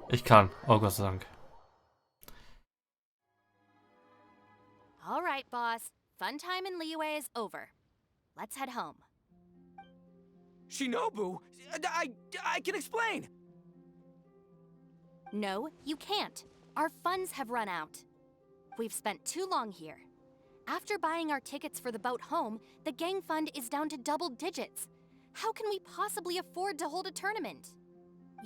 Ich kann. Oh, Gott sei Dank. All right, boss. Fun time in Liyue is over. Let's head home. Shinobu, I can explain. No, you can't. Our funds have run out. We've spent too long here. After buying our tickets for the boat home, the gang fund is down to double digits. How can we possibly afford to hold a tournament?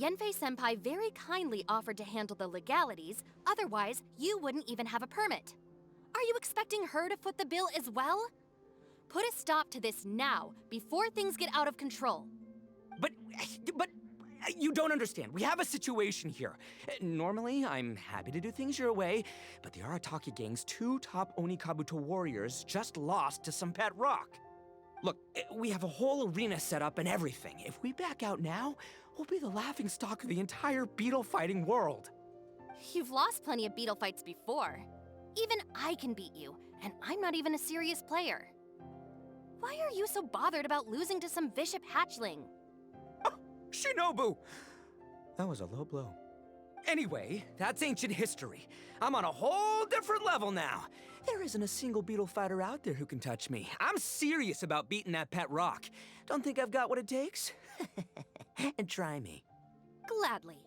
Yanfei-senpai very kindly offered to handle the legalities, otherwise you wouldn't even have a permit. Are you expecting her to foot the bill as well? Put a stop to this now, before things get out of control. But you don't understand. We have a situation here. Normally, I'm happy to do things your way, but the Arataki gang's 2 top Onikabuto warriors just lost to some pet rock. Look, we have a whole arena set up and everything. If we back out now, we'll be the laughingstock of the entire beetle fighting world. You've lost plenty of beetle fights before. Even I can beat you, and I'm not even a serious player. Why are you so bothered about losing to some Bishop hatchling? Oh, Shinobu! That was a low blow. Anyway, that's ancient history. I'm on a whole different level now. There isn't a single beetle fighter out there who can touch me. I'm serious about beating that pet rock. Don't think I've got what it takes? And try me. Gladly.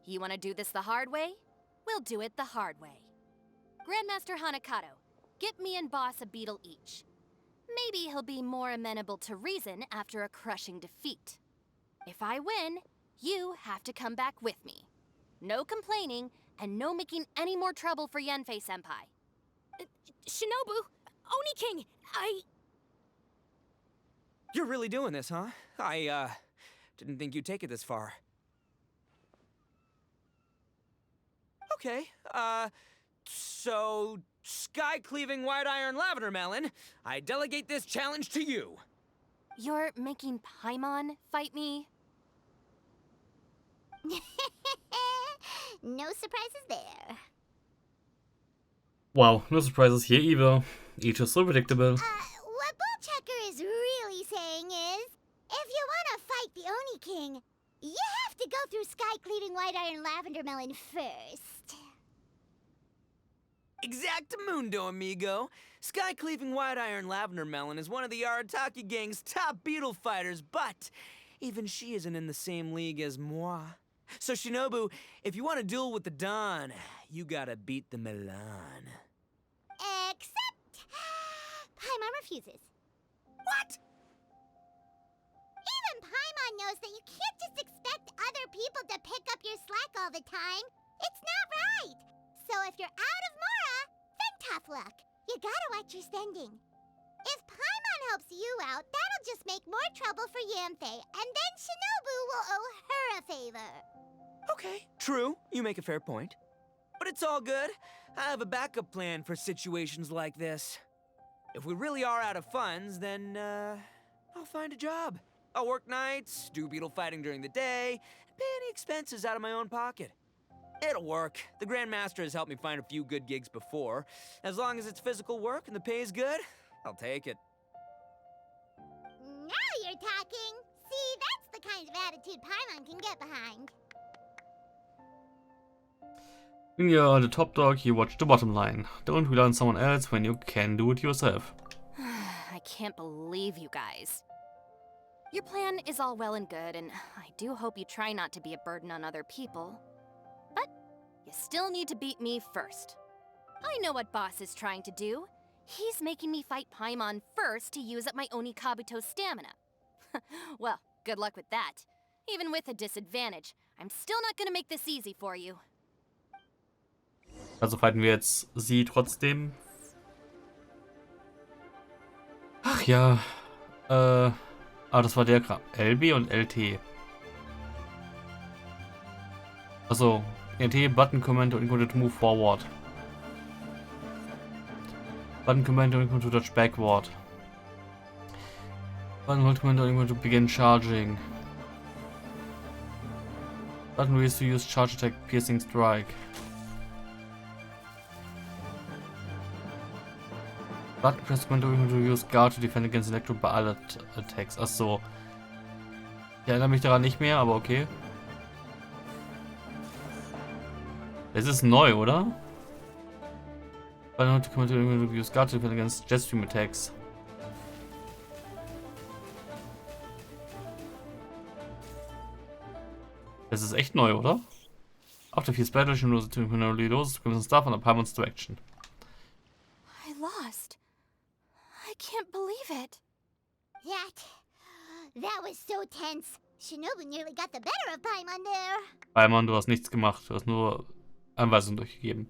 You want to do this the hard way? We'll do it the hard way. Grandmaster Hanakato, get me and Boss a beetle each. Maybe he'll be more amenable to reason after a crushing defeat. If I win, you have to come back with me. No complaining, and no making any more trouble for Yanfei-senpai. Shinobu, Oni King, You're really doing this, huh? I didn't think you'd take it this far. Okay, so sky-cleaving white iron lavender melon, I delegate this challenge to you. You're making Paimon fight me? No surprises there. Wow, no surprises here either. Each is so predictable. What Bullchecker is really saying is, if you want to fight the Oni King, you have to go through sky-cleaving white iron lavender melon first. Exactamundo, amigo. Sky-cleaving white iron lavender melon is one of the Arataki gang's top beetle fighters, but even she isn't in the same league as moi. So Shinobu, if you want to duel with the Don, you gotta beat the Milan. Except... Paimon refuses. What? Even Paimon knows that you can't just expect other people to pick up your slack all the time. It's not right. So if you're out of Mora, then tough luck. You gotta watch your spending. If Paimon helps you out, that'll just make more trouble for Yanfei, and then Shinobu will owe her a favor. Okay, true. You make a fair point. But it's all good. I have a backup plan for situations like this. If we really are out of funds, then, I'll find a job. I'll work nights, do beetle fighting during the day, and pay any expenses out of my own pocket. It'll work. The Grandmaster has helped me find a few good gigs before. As long as it's physical work and the pay is good, I'll take it. Now you're talking. See, that's the kind of attitude Paimon can get behind. When you're the top dog, you watch the bottom line. Don't rely on someone else when you can do it yourself. I can't believe you guys. Your plan is all well and good, and I do hope you try not to be a burden on other people. But you still need to beat me first. I know what Boss is trying to do. He's making me fight Paimon first to use up my Oni Kabuto's stamina. Well, good luck with that. Even with a disadvantage, I'm still not gonna make this easy for you. Also fighten wir jetzt sie trotzdem. Ach ja. Das war der LB und LT. Also, LT, Button Command und Include to Move Forward. Button Command und Include to Dodge Backward. Button Command und Include to Begin Charging. Button ways to use Charge Attack Piercing Strike. Button press command to use guard to defend against electro alle attacks. Achso. Ich erinnere mich daran nicht mehr, aber okay. Es ist neu, oder? Button command to use guard to defend against Jetstream attacks. Das ist echt neu, oder? After 4 Splash and lose to lose stuff on a Paimon's direction. I lost. I can't believe it. That was so tense. Shinobu nearly got the better of Paimon there. Paimon, du hast nichts gemacht. Du hast nur Anweisungen durchgegeben.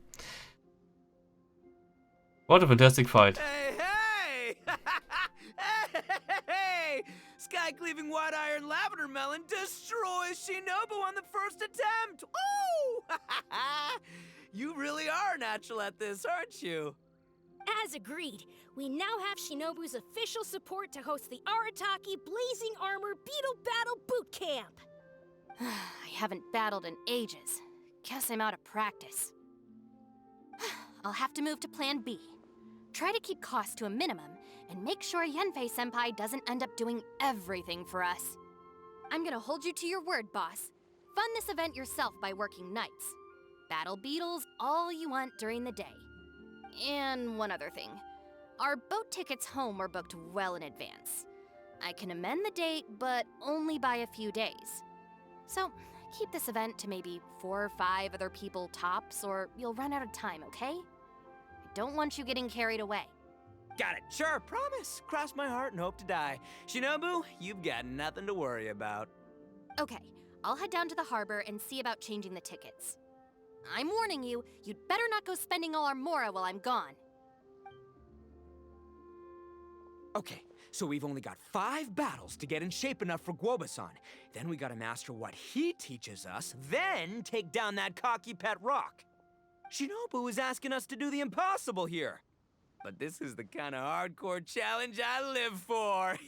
What a fantastic fight. Hey! Hey! Sky-cleaving white iron lavender melon destroys Shinobu on the first attempt! Oh! You really are natural at this, aren't you? as agreed, we now have Shinobu's official support to host the Arataki Blazing Armor Beetle Battle Boot Camp. I haven't battled in ages. Guess I'm out of practice. I'll have to move to Plan B. Try to keep costs to a minimum, and make sure Yanfei-senpai doesn't end up doing everything for us. I'm gonna hold you to your word, boss. Fund this event yourself by working nights. battle beetles all you want during the day. And one other thing. Our boat tickets home were booked well in advance. I can amend the date, but only by a few days. So, keep this event to maybe 4 or 5 other people tops, or you'll run out of time, okay? I don't want you getting carried away. Got it. Sure, promise. Cross my heart and hope to die. Shinobu, you've got nothing to worry about. Okay, I'll head down to the harbor and see about changing the tickets. I'm warning you, you'd better not go spending all our mora while I'm gone. Okay, so we've only got 5 battles to get in shape enough for Guoba-san. Then we gotta master what he teaches us, then take down that cocky pet rock. Shinobu is asking us to do the impossible here. But this is the kind of hardcore challenge I live for.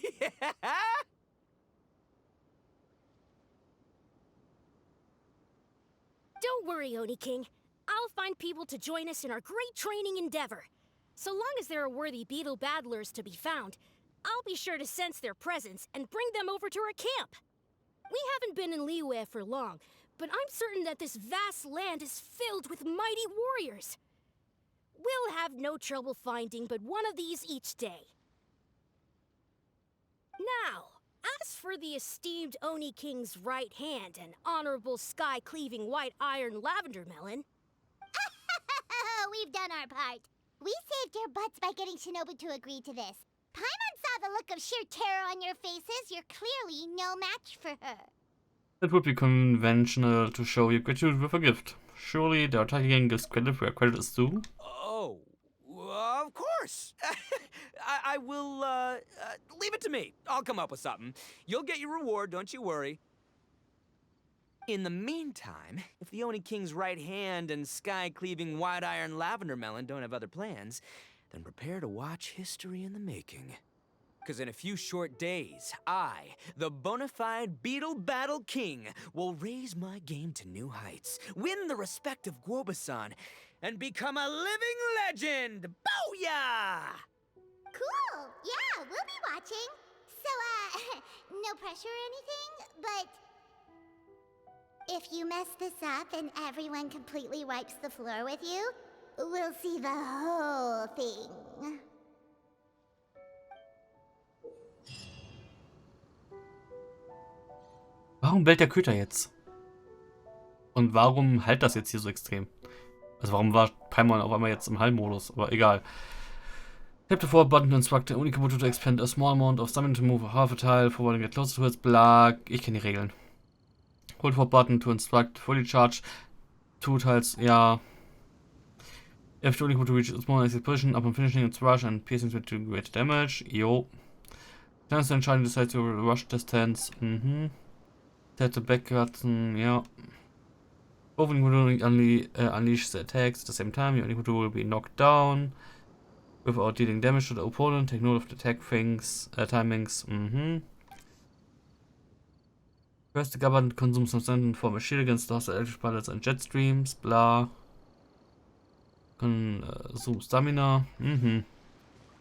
Don't worry, Oni King. I'll find people to join us in our great training endeavor. So long as there are worthy beetle battlers to be found, I'll be sure to sense their presence and bring them over to our camp. We haven't been in Liyue for long, but I'm certain that this vast land is filled with mighty warriors. We'll have no trouble finding but one of these each day. Now, as for the esteemed Oni King's right hand and honorable sky-cleaving white iron lavender melon... We've done our part. We saved your butts by getting Shinobu to agree to this. Paimon saw the look of sheer terror on your faces. You're clearly no match for her. It would be conventional to show your gratitude with a gift. Surely the attacking gives credit where credit is due. Oh, of course. I will, leave it to me. I'll come up with something. You'll get your reward, don't you worry. In the meantime, if the Oni King's right hand and sky-cleaving white iron lavender melon don't have other plans, then prepare to watch history in the making. Because in a few short days, I, the bona fide Beetle Battle King, will raise my game to new heights, win the respect of Guoba-san, and become a living legend! Booyah! Cool. Yeah, we'll be watching. So, no pressure or anything, but... if you mess this up and everyone completely wipes the floor with you, we'll see the whole thing. Warum bellt der Köter jetzt? Und warum halt das jetzt hier so extrem? Also warum war Paimon auf einmal jetzt im Heilmodus? Aber egal. Tap the forward button to instruct the Onikamoto to expend a small amount of stamina to move a half a tile forward and get closer to its Black. Ich kenne die Regeln. Hold forward button to instruct fully charge 2 tiles. Ja. If the Onikamoto reaches its more exit position upon finishing its rush and piercing to do great damage. Jo. Chance to entscheiden decides to rush distance. Set the back button. Ja. Both Onikamoto unleash the attacks at the same time. Your Onikamoto will be knocked down without dealing damage to the opponent. Take note of the attack timings. First, the government consumes some sand and form a shield against the hostile electric pilots and jet streams. Bla. Consume Stamina.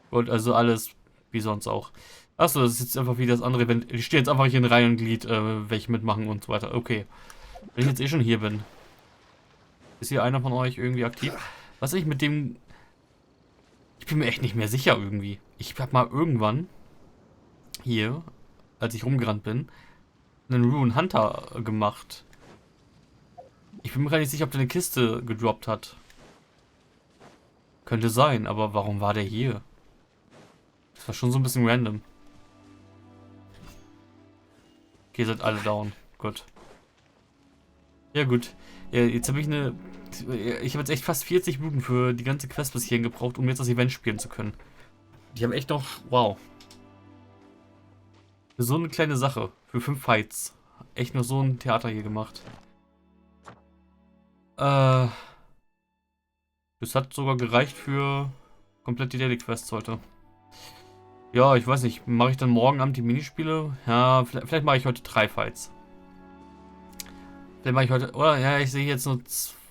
Gut, also alles wie sonst auch. Achso, das ist jetzt einfach wie das andere Event. Ich stehe jetzt einfach hier in Reihe und Glied, welche mitmachen und so weiter. Okay. Wenn ich jetzt eh schon hier bin. Ist hier einer von euch irgendwie aktiv? Was ich mit dem... Ich bin mir echt nicht mehr sicher irgendwie. Ich habe mal irgendwann hier, als ich rumgerannt bin, einen Rune Hunter gemacht. Ich bin mir gar nicht sicher, ob der eine Kiste gedroppt hat. Könnte sein, aber warum war der hier? Das war schon so ein bisschen random. Okay, seid alle down. Gut. Ja gut. Ja, jetzt habe ich eine... Ich habe jetzt echt fast 40 Minuten für die ganze Quest bis hierhin gebraucht, um jetzt das Event spielen zu können. Die haben echt noch... Wow. Für so eine kleine Sache. Für 5 Fights. Echt nur so ein Theater hier gemacht. Das hat sogar gereicht für komplett die Daily Quests heute. Ja, ich weiß nicht. Mache ich dann morgen Abend die Minispiele? Ja, vielleicht mache ich heute 3 Fights. Vielleicht mache ich heute... Oder, ja, ich sehe jetzt nur...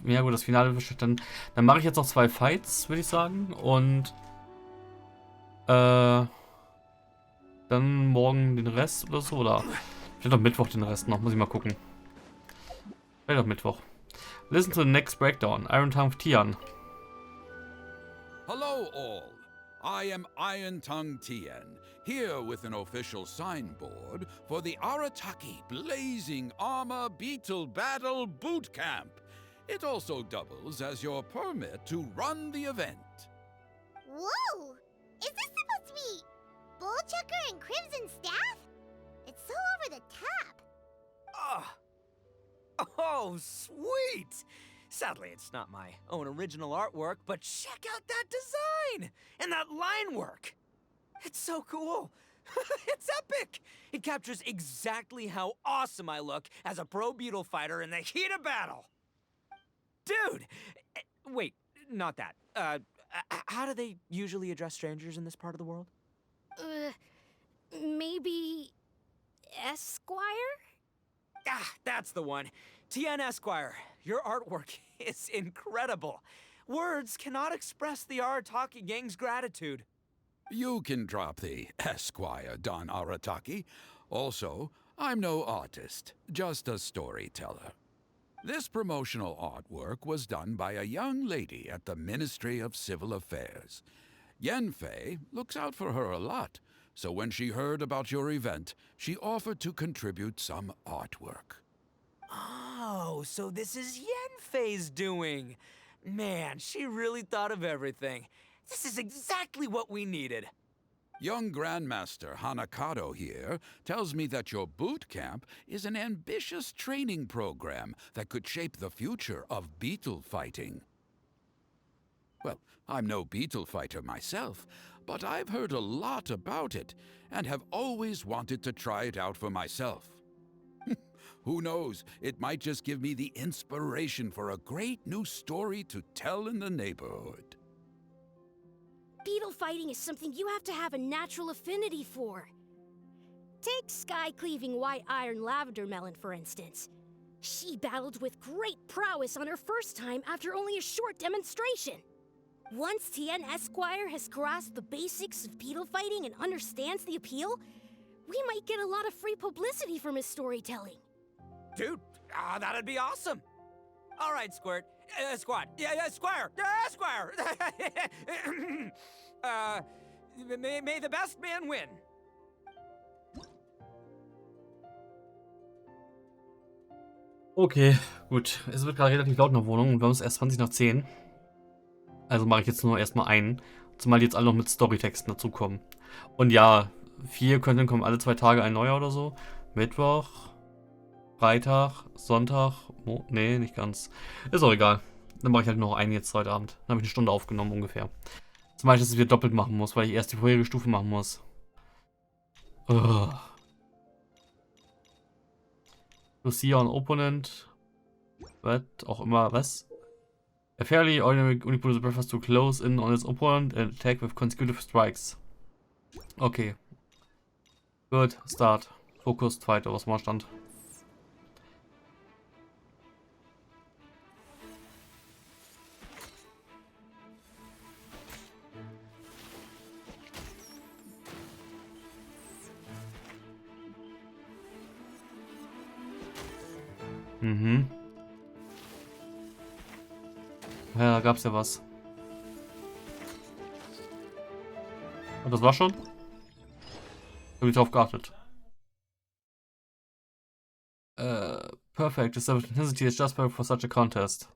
Ja gut, das Finale versteht dann... Dann mache ich jetzt noch 2 Fights, würde ich sagen. Und... dann morgen den Rest oder so. Oder... Vielleicht auch Mittwoch den Rest noch. Muss ich mal gucken. Vielleicht auch Mittwoch. Listen to the next breakdown. Iron Tongue Tian. Hello, all. I am Iron Tongue Tien, here with an official signboard for the Arataki Blazing Armor Beetle Battle Boot Camp. It also doubles as your permit to run the event. Whoa! Is this supposed to be Bullchucker and Crimson Staff? It's so over the top. Oh, sweet! Sadly, it's not my own original artwork, but check out that design! And that line work! It's so cool! It's epic! It captures exactly how awesome I look as a pro beetle fighter in the heat of battle! Dude! Wait, not that. How do they usually address strangers in this part of the world? Maybe... Esquire? Ah, that's the one. TN Esquire, your artwork is incredible. Words cannot express the Arataki gang's gratitude. You can drop the Esquire, Don Arataki. Also, I'm no artist, just a storyteller. This promotional artwork was done by a young lady at the Ministry of Civil Affairs. Yenfei looks out for her a lot, so when she heard about your event, she offered to contribute some artwork. Oh, so this is Yenfei's doing. Man, she really thought of everything. This is exactly what we needed. Young Grandmaster Hanakado here tells me that your boot camp is an ambitious training program that could shape the future of beetle fighting. Well, I'm no beetle fighter myself, but I've heard a lot about it and have always wanted to try it out for myself. Who knows, it might just give me the inspiration for a great new story to tell in the neighborhood. Beetle fighting is something you have to have a natural affinity for. Take sky-cleaving white iron lavender melon, for instance. She battled with great prowess on her first time after only a short demonstration. Once Tien Esquire has grasped the basics of beetle fighting and understands the appeal, we might get a lot of free publicity from his storytelling. Dude, that'd be awesome. All right, Squirt. Squad. Yeah, Squire. Squire. May the best man win. Okay, gut. Es wird gerade relativ laut in der Wohnung und wir haben es erst 20 nach 10. Also mache ich jetzt nur erstmal einen. Zumal die jetzt alle noch mit Storytexten dazukommen. Und ja, 4 Content kommen alle 2 Tage ein neuer oder so. Mittwoch, Freitag, Sonntag. Nee, nicht ganz. Ist auch egal. Dann mache ich halt noch einen jetzt heute Abend. Dann habe ich eine Stunde aufgenommen ungefähr. Zum Beispiel, dass ich wieder doppelt machen muss, weil ich erst die vorherige Stufe machen muss. Lucia on Opponent. Was auch immer, was? A fairly ordinary Unipolus prefers to close in on its opponent and attack with consecutive strikes. Okay. Gut, Start. Fokus, Fight, was mal stand. Mhm. Ja, da gab's ja was. Und das war schon? Hab ich drauf geachtet. Perfect. The intensity is just perfect for such a contest.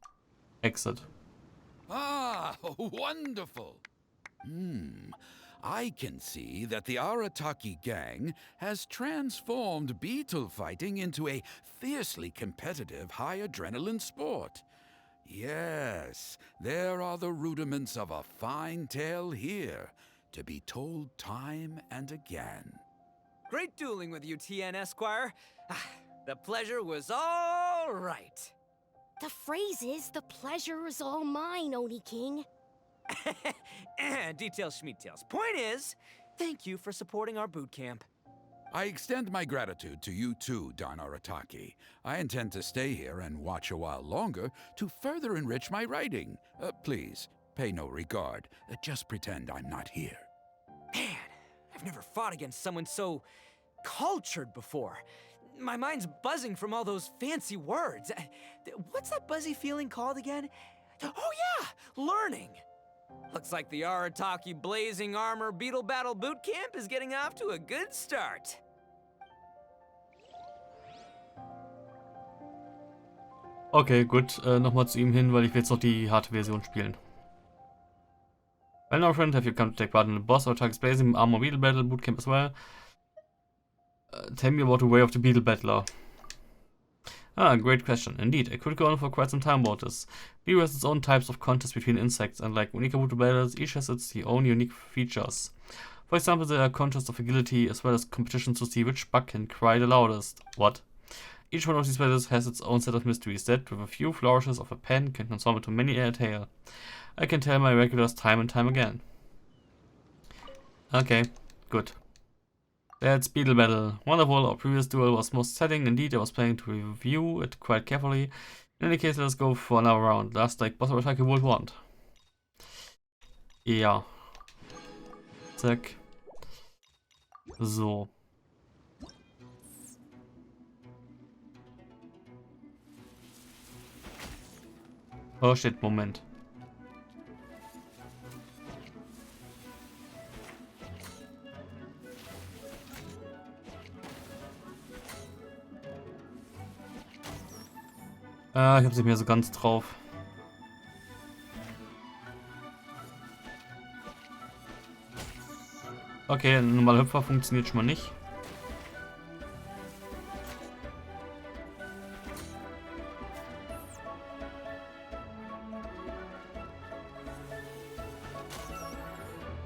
Exit. Ah, wonderful. I can see that the Arataki gang has transformed beetle fighting into a fiercely competitive high adrenaline sport. Yes, there are the rudiments of a fine tale here, to be told time and again. Great dueling with you, TN Esquire. The pleasure was all right. The phrase is, the pleasure is all mine, Oni King. Details, schmeetails. Point is, thank you for supporting our boot camp. I extend my gratitude to you too, Don Arataki. I intend to stay here and watch a while longer to further enrich my writing. Please, pay no regard. Just pretend I'm not here. Man, I've never fought against someone so cultured before. My mind's buzzing from all those fancy words. What's that buzzy feeling called again? Oh yeah, learning. Looks like the Arataki Blazing Armor Beetle Battle Boot Camp is getting off to a good start. Okay, gut. Nochmal zu ihm hin, weil ich will jetzt noch die harte Version spielen. Well now, friend, have you come to take part in the boss Arataki's Blazing Armor Beetle Battle Boot Camp as well? Tell me about the way of the Beetle Battler. Ah, great question. Indeed, I could go on for quite some time about this. Beetle has its own types of contests between insects, and like Unika Beetle Battlers, each has its own unique features. For example, there are contests of agility, as well as competitions to see which bug can cry the loudest. What? Each one of these battles has its own set of mysteries that, with a few flourishes of a pen, can transform into many a tale. I can tell my regulars time and time again. Okay, good. That's Beetle Battle. Wonderful, our previous duel was most setting. Indeed, I was planning to review it quite carefully. In any case, let us go for another round. Last like Boss Attack would want. Ja. Zack. So. Oh shit, Moment. Ich hab's nicht mehr so ganz drauf. Okay, ein normaler Hüpfer funktioniert schon mal nicht.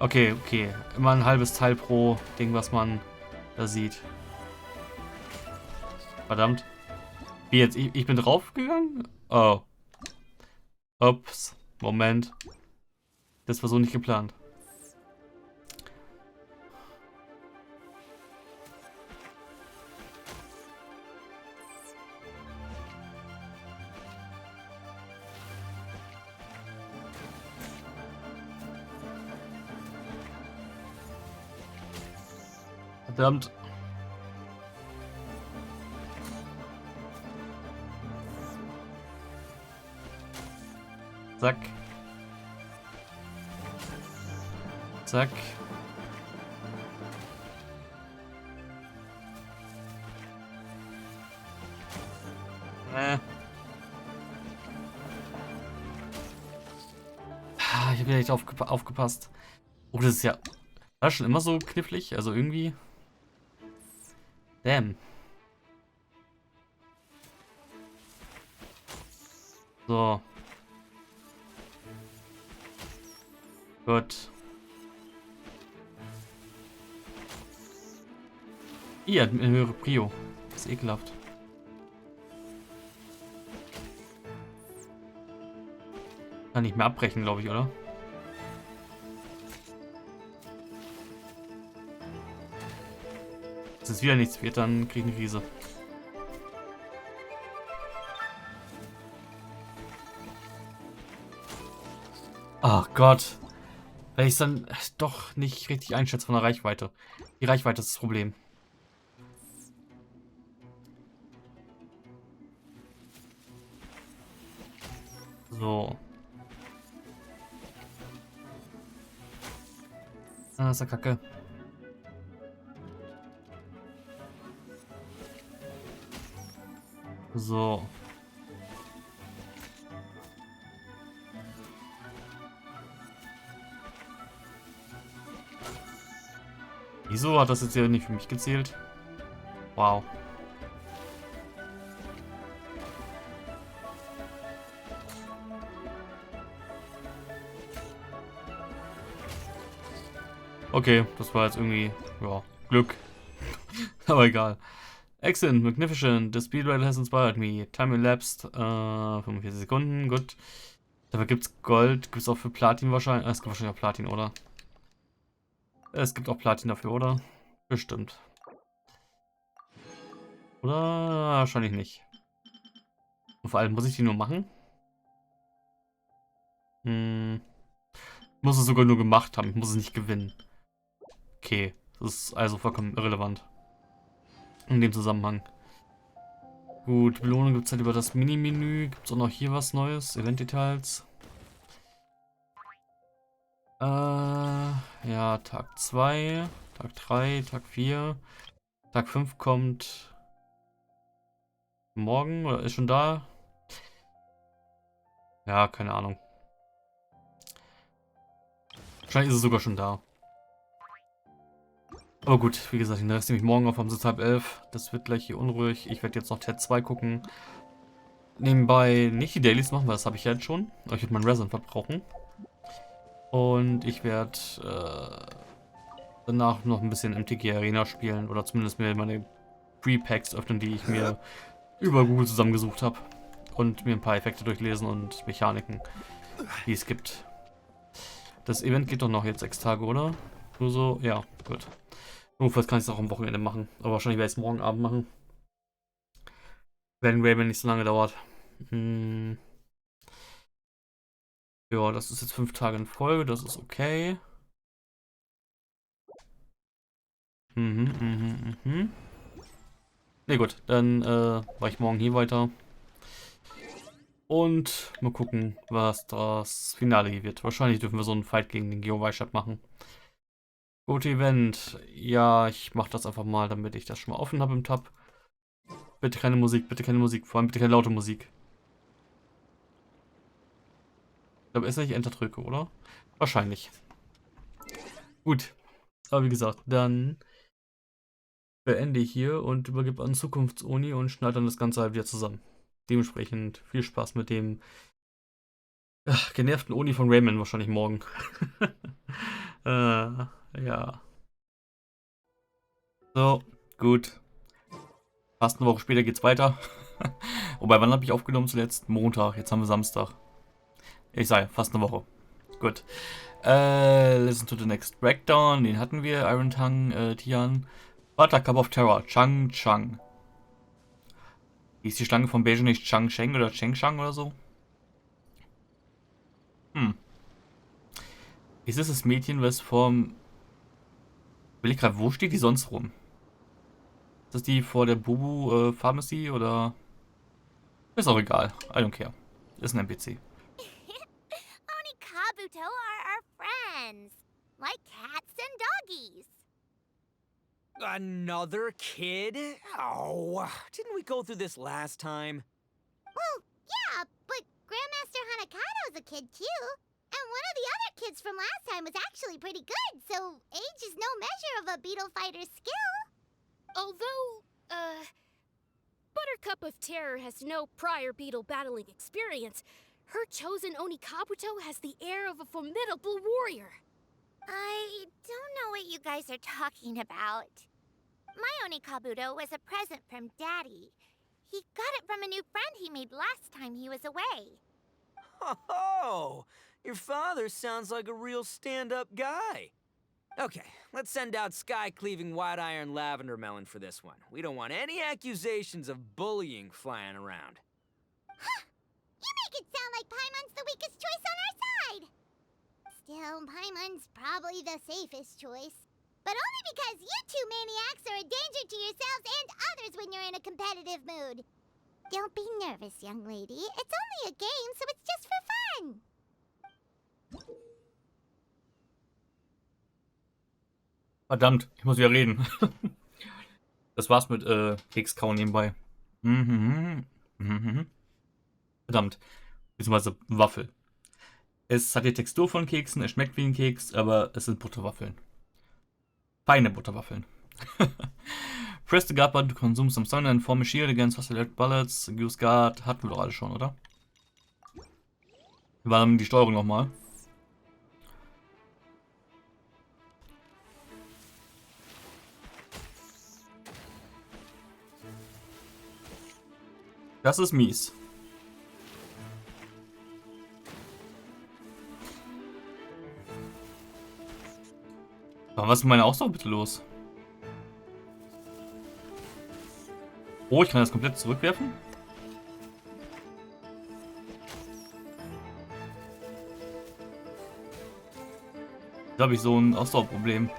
Okay, okay. Immer ein halbes Teil pro Ding, was man da sieht. Verdammt. Wie jetzt? Ich bin draufgegangen? Oh. Ups. Moment. Das war so nicht geplant. Verdammt. Zack. Zack. Ich habe nicht aufgepasst. Oh, das ist ja... War schon immer so knifflig? Also irgendwie... Damn. So. Gut. Ihr hat eine höhere Prio. Das ist ekelhaft. Kann nicht mehr abbrechen, glaube ich, oder? Wenn es wieder nichts wird, dann kriege ich eine Krise. Ach Gott. Weil ich es dann doch nicht richtig einschätze von der Reichweite. Die Reichweite ist das Problem. So. Ah, ist ja kacke. So. Wieso hat das jetzt ja nicht für mich gezählt? Wow. Okay, das war jetzt irgendwie, ja, Glück. Aber egal. Excellent, magnificent. The speed rail has inspired me. Time elapsed. 45 Sekunden, gut. Dafür gibt's Gold. Gibt's auch für Platin wahrscheinlich. Es gibt wahrscheinlich auch Platin, oder? Es gibt auch Platin dafür, oder? Bestimmt. Oder wahrscheinlich nicht. Und vor allem, muss ich die nur machen? Ich muss es sogar nur gemacht haben. Ich muss es nicht gewinnen. Okay. Das ist also vollkommen irrelevant. In dem Zusammenhang. Gut, Belohnung gibt es halt über das Mini-Menü. Gibt es auch noch hier was Neues? Event-Details. Ja, Tag 2, Tag 3, Tag 4. Tag 5 kommt morgen oder ist schon da? Ja, keine Ahnung. Wahrscheinlich ist es sogar schon da. Aber gut, wie gesagt, den Rest nehme ich morgen auf, um 10:30. Das wird gleich hier unruhig. Ich werde jetzt noch Ted 2 gucken. Nebenbei nicht die Dailies machen, weil das habe ich ja jetzt schon. Aber ich werde meinen Resin verbrauchen. Und ich werde danach noch ein bisschen MTG Arena spielen. Oder zumindest mir meine Pre-Packs öffnen, die ich mir über Google zusammengesucht habe. Und mir ein paar Effekte durchlesen und Mechaniken, die es gibt. Das Event geht doch noch jetzt 6 Tage, oder? Nur so, ja, gut. Notfalls kann ich es auch am Wochenende machen. Aber wahrscheinlich werde ich es morgen Abend machen. Wenn Raven nicht so lange dauert. Ja, das ist jetzt 5 Tage in Folge, das ist okay. Ne, gut, dann mache ich morgen hier weiter. Und mal gucken, was das Finale hier wird. Wahrscheinlich dürfen wir so einen Fight gegen den Geoweischab machen. Gut, Event. Ja, ich mache das einfach mal, damit ich das schon mal offen habe im Tab. Bitte keine Musik, bitte keine Musik. Vor allem bitte keine laute Musik. Ich glaube, ist nicht Enter drücke, oder? Wahrscheinlich. Gut. Aber wie gesagt, dann beende ich hier und übergebe an Zukunftsuni und schneide dann das Ganze halt wieder zusammen. Dementsprechend viel Spaß mit dem genervten Uni von Raymond wahrscheinlich morgen. Ja. So, gut. Fast eine Woche später geht's weiter. Wobei, wann habe ich aufgenommen zuletzt? Montag, jetzt haben wir Samstag. Ich sage, fast eine Woche. Gut. Listen to the next breakdown. Den hatten wir. Iron Tongue, Tian. Butter Cup of Terror. Chang Chang. Ist die Schlange von Beijing nicht Chang Sheng oder Cheng Shang oder so? Ist es das Mädchen, was vom... Will ich gerade, wo steht die sonst rum? Ist das die vor der Bubu Pharmacy oder... Ist auch egal. I don't care. Ist ein NPC. Oni Kabuto are our friends. Like cats and doggies. Another kid? Oh, didn't we go through this last time? Well, yeah, but Grandmaster Hanakado's a kid too. And one of the other kids from last time was actually pretty good, so age is no measure of a beetle fighter's skill. Although, Buttercup of Terror has no prior beetle battling experience, her chosen Oni Kabuto has the air of a formidable warrior. I don't know what you guys are talking about. My Oni Kabuto was a present from Daddy. He got it from a new friend he made last time he was away. Oh, your father sounds like a real stand-up guy. Okay, let's send out Sky-Cleaving White Iron Lavender Melon for this one. We don't want any accusations of bullying flying around. Huh! You make it sound like Paimon's the weakest choice on our side! Still, Paimon's probably the safest choice. But only because you two maniacs are a danger to yourselves and others when you're in a competitive mood. Don't be nervous, young lady. It's only a game, so it's just for fun. Verdammt, ich muss wieder reden. Das war's mit Kekskauen nebenbei. Verdammt. Beziehungsweise Waffel. Es hat die Textur von Keksen, es schmeckt wie ein Keks, aber es sind Butterwaffeln. Feine Butterwaffeln. Press the guard button to consume some stone and form a shield against hostile bullets. Use guard hatten wir doch alle schon, oder? Wir waren die Steuerung nochmal. Das ist mies. Aber was ist mit meiner Ausdauer bitte los? Oh, ich kann das komplett zurückwerfen? Da habe ich so ein Ausdauerproblem.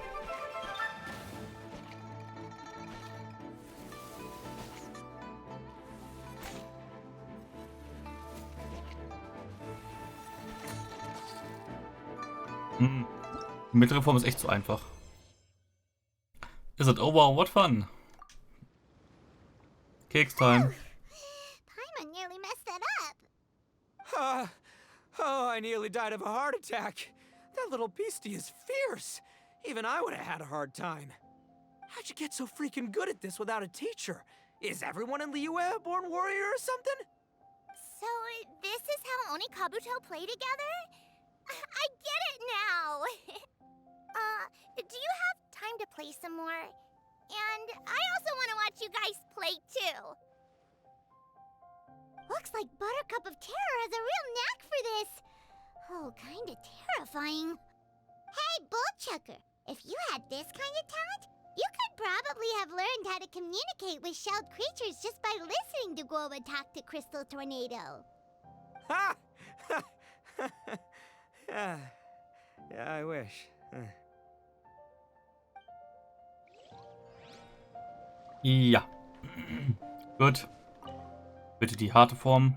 Hm. Die mittlere Form ist echt so einfach. Is it over? What fun? Cakes time. Paimon nearly messed that up. Oh, I nearly died of a heart attack. That little beastie is fierce. Even I would have had a hard time. How'd you get so freaking good at this without a teacher? Is everyone in Liyue a born warrior or something? So, this is how Oni Kabuto play together? I get it now! Do you have time to play some more? And I also want to watch you guys play too. Looks like Buttercup of Terror has a real knack for this. Oh, kinda terrifying. Hey, Bullchucker, if you had this kind of talent, you could probably have learned how to communicate with shelled creatures just by listening to Guoba talk to Crystal Tornado. Ha! Yeah, I wish. Ja. Gut. Bitte die harte Form.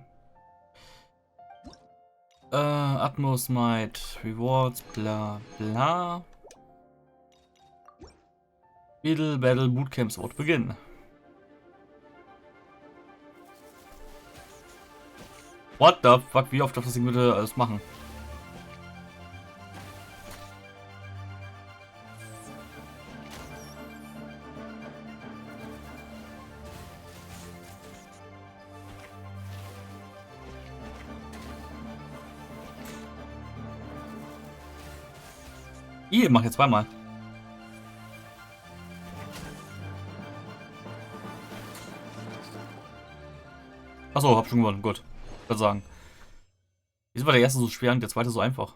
Atmos Might, Rewards, bla bla. Beetle Battle Bootcamp Sword beginnen. What the fuck? Wie oft darf das Ding bitte alles machen? Ihr macht jetzt zweimal. Achso, hab schon gewonnen. Gut. Ich würde sagen. Wieso war der erste so schwer und der zweite so einfach?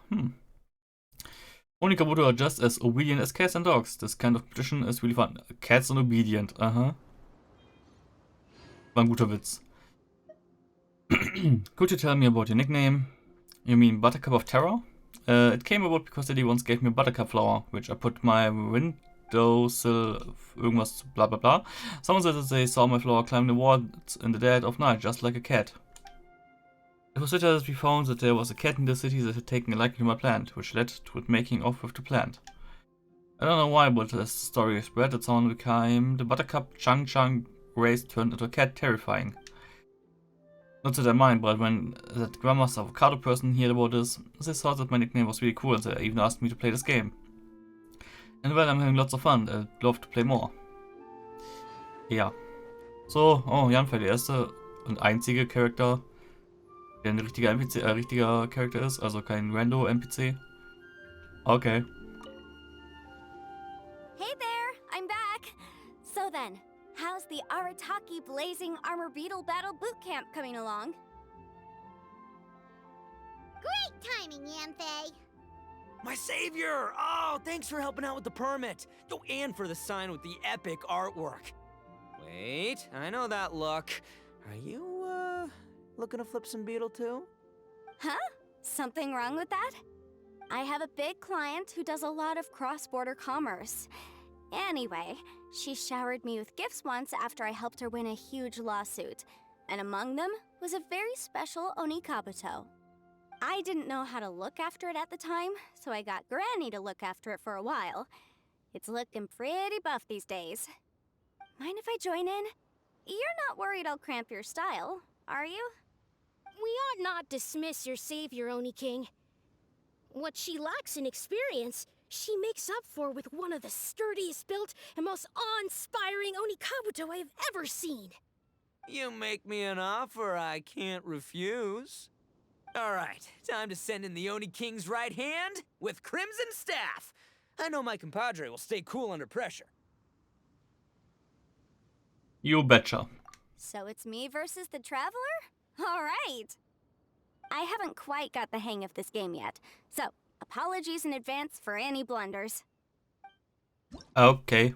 Only Kabuto are just as obedient as cats and dogs. This kind of competition is really fun. Cats and obedient. Aha. War ein guter Witz. Could you tell me about your nickname? You mean Buttercup of Terror? It came about because Daddy once gave me a buttercup flower, which I put my windowsill, irgendwas, blah blah blah. Someone said that they saw my flower climb the wall in the dead of night, just like a cat. It was later that we found that there was a cat in the city that had taken a liking to my plant, which led to it making off with the plant. I don't know why, but as the story spread, the sound became the buttercup Chang race turned into a cat, terrifying. Not that I mind, but when that Grandmaster Avocado person heard about this, they thought that my nickname was really cool and they even asked me to play this game. And well, I'm having lots of fun, I'd love to play more. Ja. So, oh, Janfei, der erste und einzige Charakter, der ein richtiger Charakter ist, also kein Rando-NPC. Okay. Hey there, I'm back. So then, how's the Arataki Blazing Armor Beetle Battle Bootcamp coming along? Great timing, Yanfei. My savior! Oh, thanks for helping out with the permit. Oh, and for the sign with the epic artwork. Wait, I know that look. Are you, looking to flip some beetle too? Huh? Something wrong with that? I have a big client who does a lot of cross-border commerce. Anyway, she showered me with gifts once after I helped her win a huge lawsuit, and among them was a very special Oni Kabuto. I didn't know how to look after it at the time, so I got Granny to look after it for a while. It's looking pretty buff these days. Mind if I join in? You're not worried I'll cramp your style, are you? We ought not dismiss your savior, Oni King. What she lacks in experience, she makes up for with one of the sturdiest built and most awe-inspiring Oni Kabuto I have ever seen. You make me an offer I can't refuse. All right, time to send in the Oni King's right hand with Crimson Staff. I know my compadre will stay cool under pressure. You betcha. So it's me versus the Traveler? All right. I haven't quite got the hang of this game yet, so apologies in advance for any blunders. Okay.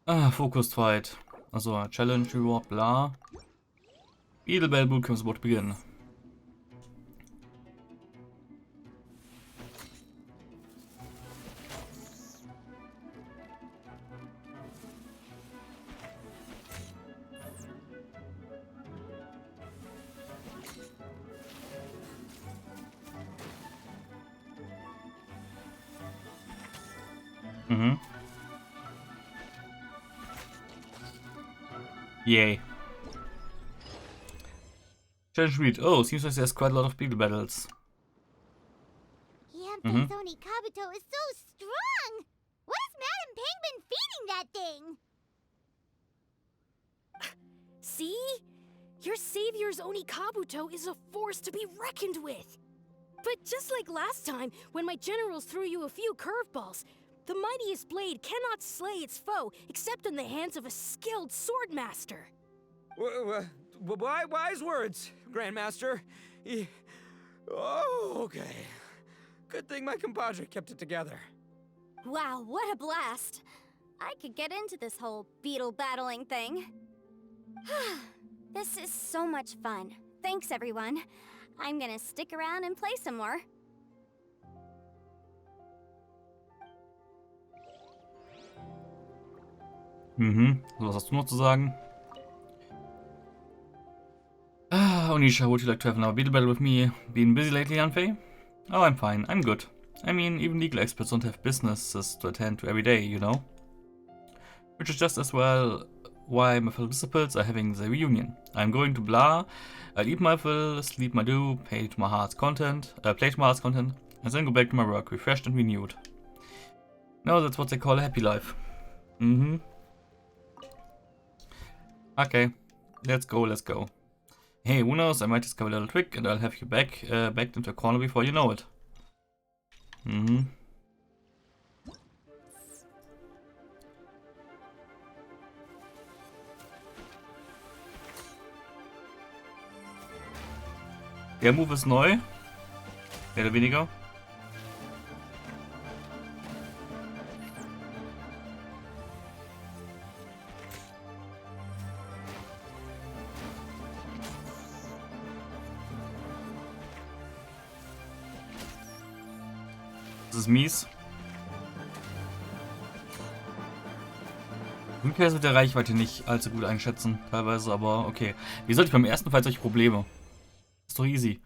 Focused Fight. Also Challenge, Reward, bla. Beetle Battle Bootcamp Sword beginnen. Mhm. Yay. Challenge read. Oh, seems like there's quite a lot of beetle battles. Yampei's Oni Kabuto is so strong! What is Madam Penguin feeding that thing? See? Your savior's Oni Kabuto is a force to be reckoned with. But just like last time, when my generals threw you a few curveballs, the mightiest blade cannot slay its foe except in the hands of a skilled swordmaster. Wise words, Grandmaster. Oh, okay. Good thing my compadre kept it together. Wow, what a blast! I could get into this whole beetle battling thing. This is so much fun. Thanks, everyone. I'm gonna stick around and play some more. Mhm. Was hast du noch zu sagen? Onisha, would you like to have another beetle battle with me? Been busy lately, Yanfei? Oh, I'm fine. I'm good. I mean, even legal experts don't have businesses to attend to every day, you know? Which is just as well why my fellow disciples are having their reunion. I'm going to blah, I'll eat my fill, sleep my do, play to my heart's content, and then go back to my work, refreshed and renewed. No, that's what they call a happy life. Mm-hmm. Okay, let's go. Hey, who knows, I might discover a little trick and I'll have you backed into a corner before you know it. Mm-hmm. Der Move ist neu. Mehr oder weniger. Das ist mies. Ich kann es mit der Reichweite nicht allzu gut einschätzen, teilweise, aber okay. Wie sollte ich beim ersten Fall solche Probleme? Ist doch easy.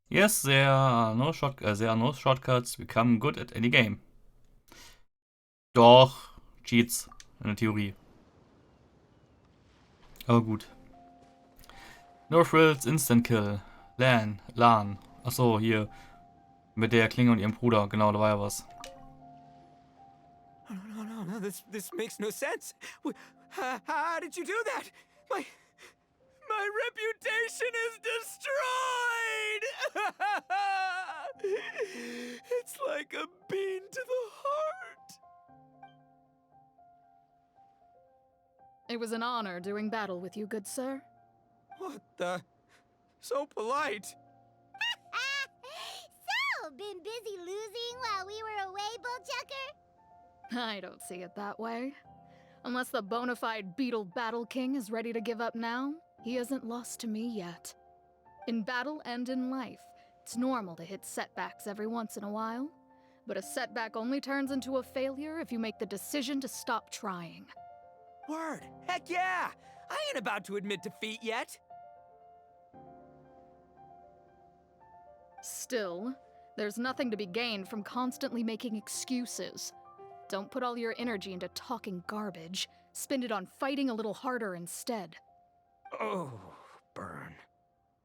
Yes, there are no shortcuts. Become good at any game. Doch, Cheats in der Theorie. Aber gut. No Frills, Instant Kill. Lan. Achso, hier. Mit der Klinge und ihrem Bruder. Genau, da war ja was. No, this makes no sense. How did you do that? My reputation is destroyed! It's like a bean to the heart. It was an honor doing battle with you, good sir. What the? So polite. So, been busy losing while we were away, Bullchucker? I don't see it that way. Unless the bona fide Beetle Battle King is ready to give up now, he hasn't lost to me yet. In battle and in life, it's normal to hit setbacks every once in a while, but a setback only turns into a failure if you make the decision to stop trying. Word. Heck yeah! I ain't about to admit defeat yet. Still, there's nothing to be gained from constantly making excuses. Don't put all your energy into talking garbage. Spend it on fighting a little harder instead. Oh, burn.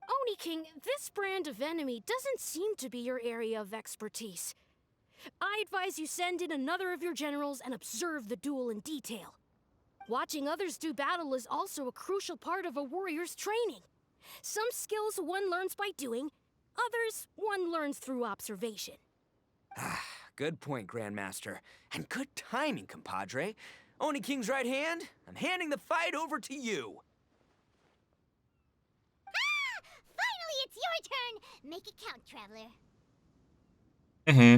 Oni King, this brand of enemy doesn't seem to be your area of expertise. I advise you send in another of your generals and observe the duel in detail. Watching others do battle is also a crucial part of a warrior's training. Some skills one learns by doing, others one learns through observation. Good point, Grandmaster. And good timing, compadre. Oni King's right hand, I'm handing the fight over to you. Finally, it's your turn! Make it count, Traveler.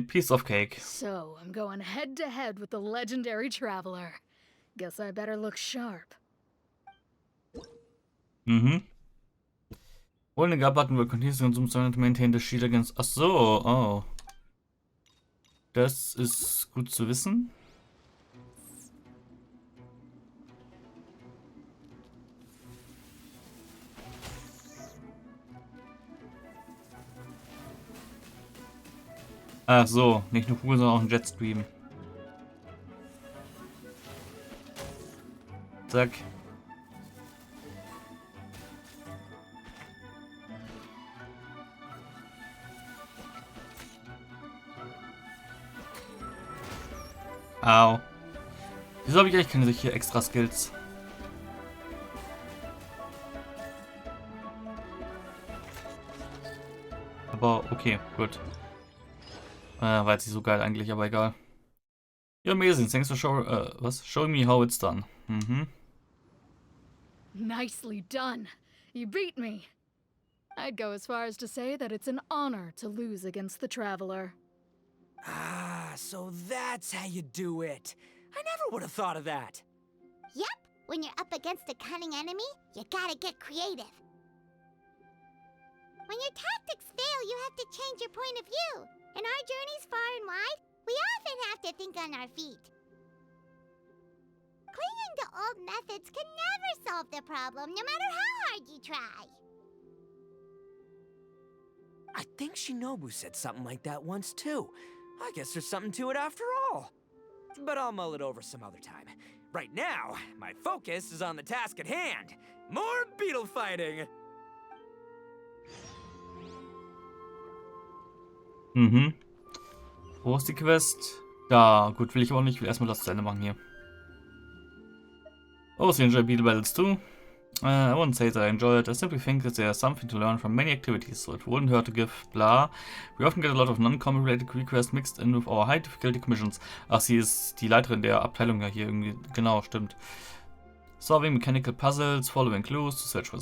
Piece of cake. So, I'm going head to head with the legendary Traveler. Guess I better look sharp. Mhm. Holding the button will continue to consume to maintain the shield against... Ach so, oh. Das ist gut zu wissen. Ach so, nicht nur Kugel, sondern auch ein Jetstream. Zack. Au. Wieso habe ich eigentlich keine solche extra Skills? Aber okay, gut. War jetzt nicht so geil eigentlich, aber egal. You're amazing, thanks for showing me how it's done. Mhm. Nicely done. You beat me. I'd go as far as to say that it's an honor to lose against the Traveler. Ah, so that's how you do it. I never would have thought of that. Yep, when you're up against a cunning enemy, you gotta get creative. When your tactics fail, you have to change your point of view. In our journeys far and wide, we often have to think on our feet. Clinging to old methods can never solve the problem, no matter how hard you try. I think Shinobu said something like that once too. I guess there's something to it after all. But I'll mull it over some other time. Right now, my focus is on the task at hand. More beetle fighting! Mhm. Wo ist die Quest? Da, gut, will ich aber nicht. Ich will erstmal das zu Ende machen hier. Oh, so you enjoy beetle battles too? I wouldn't say that I enjoy it. I simply think that there's something to learn from many activities, so it wouldn't hurt to give blah. We often get a lot of non-common related requests mixed in with our high difficulty commissions. Ach, sie ist die Leiterin der Abteilung ja hier irgendwie. Genau, stimmt. Solving mechanical puzzles, following clues to search for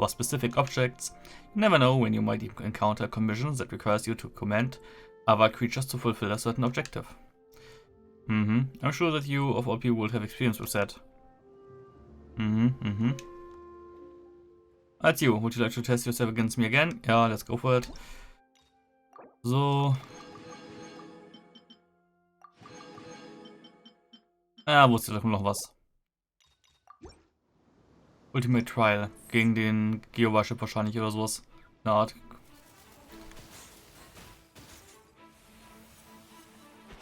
specific objects. You never know when you might encounter commissions that requires you to command other creatures to fulfill a certain objective. I'm sure that you, of all people, will have experience with that. That's you. Would you like to test yourself against me again? Ja, let's go for it. So. Ah, wusste doch noch was. Ultimate Trial. Gegen den Geowarship wahrscheinlich oder sowas. Eine Art.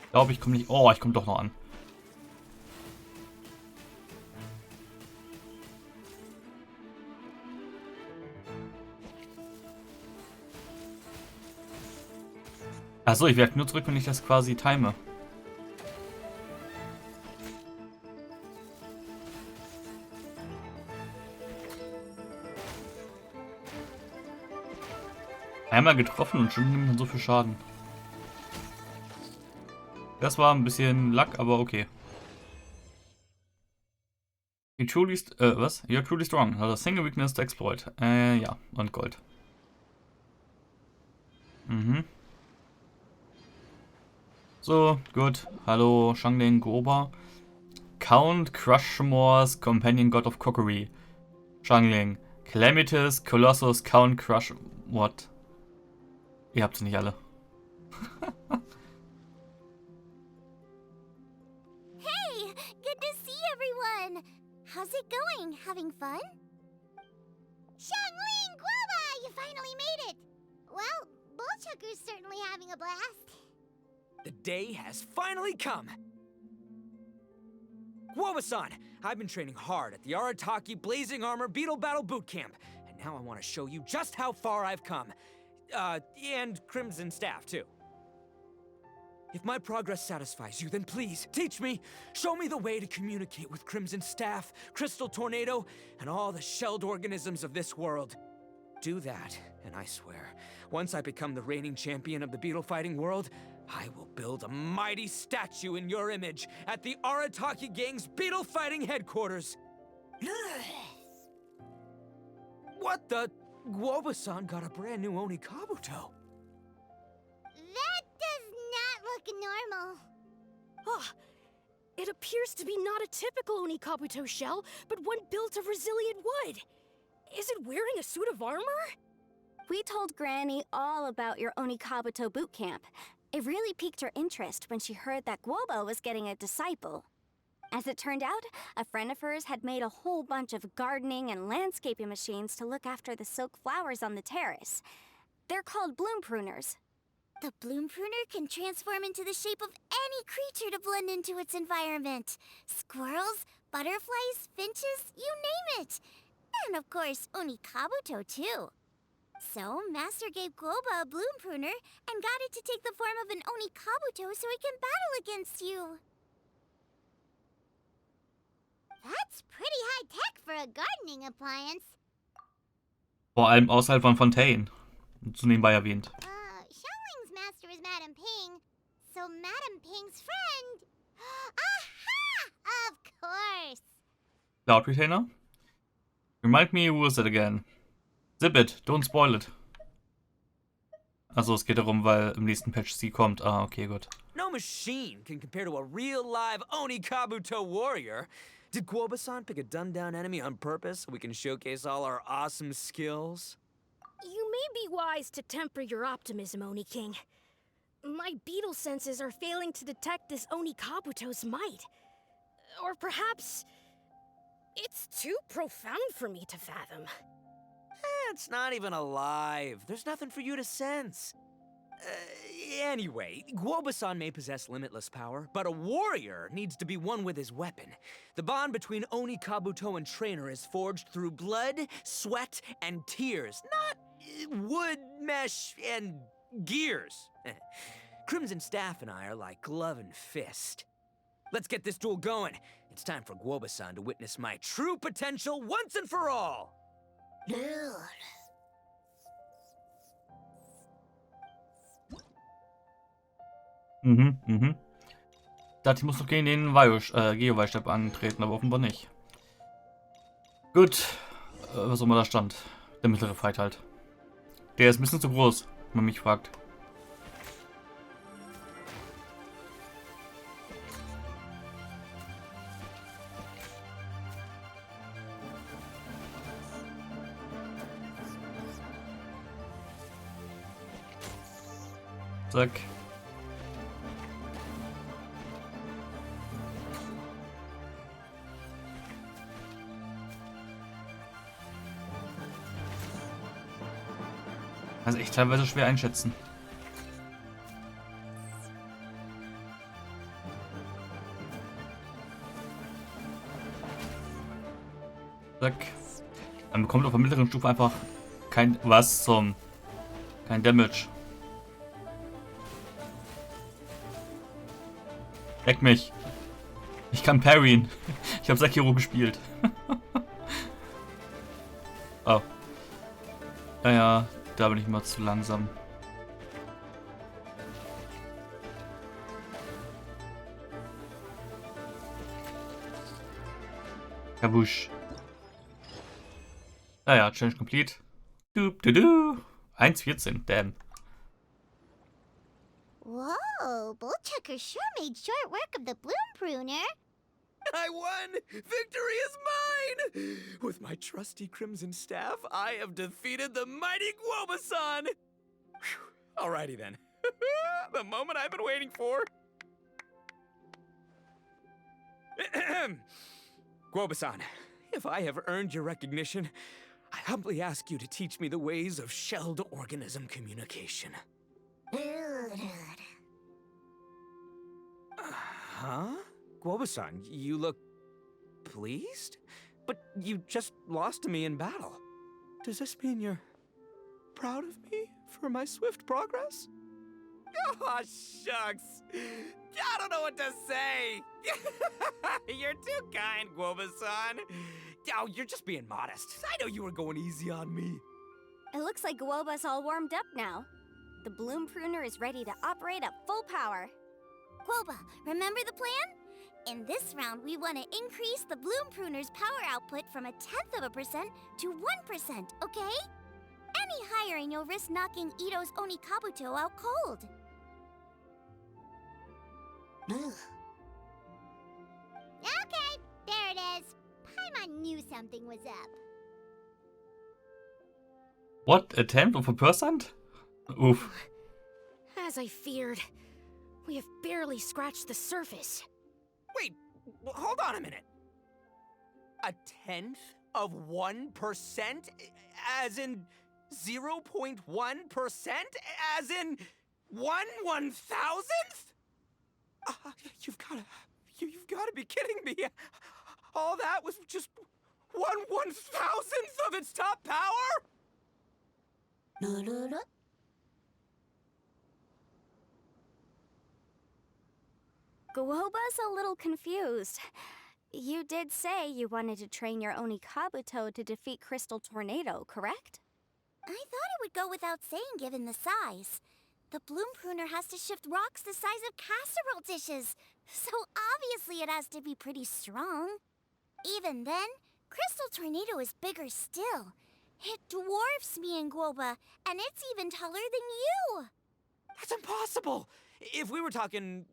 Ich glaube, ich komme nicht. Oh, ich komme doch noch an. Achso, ich werde nur zurück, wenn ich das quasi time. Einmal getroffen und schon nimmt man so viel Schaden. Das war ein bisschen Lack, aber okay. You're truly, was? You're truly strong. Not a single weakness to exploit. Ja, und Gold. So, gut. Hallo, Shangling Goba. Count Crushmore's Companion God of Cookery. Shangling. Calamitous, Colossus, Count Crush... What? Ihr habt sie nicht alle. Hey, good to see everyone. How's it going? Having fun? Shangling Guava, you finally made it. Well, Bullchucker's certainly having a blast. The day has finally come! Guoba-san, I've been training hard at the Arataki Blazing Armor Beetle Battle Boot Camp, and now I want to show you just how far I've come. And Crimson Staff, too. If my progress satisfies you, then please, teach me, show me the way to communicate with Crimson Staff, Crystal Tornado, and all the shelled organisms of this world. Do that, and I swear, once I become the reigning champion of the beetle fighting world, I will build a mighty statue in your image at the Arataki Gang's beetle fighting headquarters. What the? Guoba-san got a brand new Oni Kabuto. That does not look normal. Oh, it appears to be not a typical Oni Kabuto shell, but one built of resilient wood. Is it wearing a suit of armor? We told Granny all about your Onikabuto boot camp. It really piqued her interest when she heard that Guoba was getting a disciple. As it turned out, a friend of hers had made a whole bunch of gardening and landscaping machines to look after the silk flowers on the terrace. They're called bloom pruners. The bloom pruner can transform into the shape of any creature to blend into its environment. Squirrels, butterflies, finches, you name it. And of course, Onikabuto too. So, Master gave Guoba a bloom pruner and got it to take the form of an Onikabuto so it can battle against you. That's pretty high-tech for a gardening appliance. Vor allem außerhalb von Fontaine. Zu nebenbei erwähnt. Xiangling's master is Madame Ping, so Madame Ping's friend... Aha! Of course! Cloud Retainer? Remind me who was it again? Zip it, don't spoil it. Also es geht darum, weil im nächsten Patch sie kommt. Ah, okay, gut. No machine can compare to a real live Onikabuto warrior. Did Guoba-san pick a dumbed-down enemy on purpose so we can showcase all our awesome skills? You may be wise to temper your optimism, Oni King. My beetle senses are failing to detect this Onikabuto's might. Or perhaps... it's too profound for me to fathom. It's not even alive. There's nothing for you to sense. Anyway, Guoba-san may possess limitless power, but a warrior needs to be one with his weapon. The bond between Onikabuto and trainer is forged through blood, sweat, and tears, not wood, mesh, and gears. Crimson Staff and I are like glove and fist. Let's get this duel going. It's time for Guoba-san to witness my true potential once and for all. Ich dachte, ich muss noch gegen den Geoweißstab antreten, aber offenbar nicht. Gut. Was auch immer da stand. Der mittlere Fight halt. Der ist ein bisschen zu groß, wenn man mich fragt. Zack. Das ist echt teilweise schwer einschätzen. Zack. Man bekommt auf der mittleren Stufe einfach kein kein Damage. Leck mich. Ich kann parryen. Ich habe Sekiro gespielt. Oh. Naja, da bin ich mal zu langsam. Kabusch. Naja, Challenge complete. 1,14, damn. Whoa, Bullchucker sure made short work of the bloom pruner. I won! Victory is mine! With my trusty Crimson Staff, I have defeated the mighty Guoba-san! Alrighty then. The moment I've been waiting for. Guoba-san, if I have earned your recognition, I humbly ask you to teach me the ways of shelled organism communication. Huh? Guoba-san, you look pleased? But you just lost to me in battle. Does this mean you're proud of me for my swift progress? Oh, shucks. I don't know what to say. You're too kind, Guoba-san. Oh, you're just being modest. I know you were going easy on me. It looks like Guoba's all warmed up now. The bloom pruner is ready to operate at full power. Guoba, remember the plan? In this round, we want to increase the bloom pruner's power output from 0.1% to 1%, okay? Any higher and you'll risk knocking Ito's Onikabuto out cold. Okay, there it is. Paimon knew something was up. What? 1/10%? Oof. As I feared, we have barely scratched the surface. Wait, hold on a minute. 0.1%? As in 0.1%? As in 1/1000th? You've got to be kidding me. All that was just 1/1000th of its top power? Guoba's a little confused. You did say you wanted to train your Oni Kabuto to defeat Crystal Tornado, correct? I thought it would go without saying given the size. The bloom pruner has to shift rocks the size of casserole dishes, so obviously it has to be pretty strong. Even then, Crystal Tornado is bigger still. It dwarfs me and Guoba, and it's even taller than you. That's impossible! If we were talking,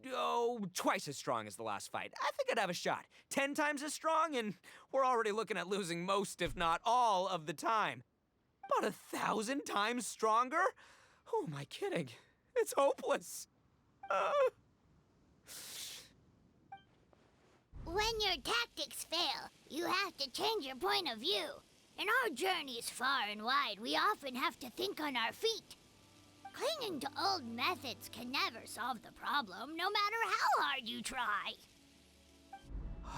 twice as strong as the last fight, I think I'd have a shot. 10 times as strong, and we're already looking at losing most, if not all, of the time. But 1,000 times stronger? Who am I kidding? It's hopeless. When your tactics fail, you have to change your point of view. In our journeys far and wide, we often have to think on our feet. Clinging to old methods can never solve the problem, no matter how hard you try.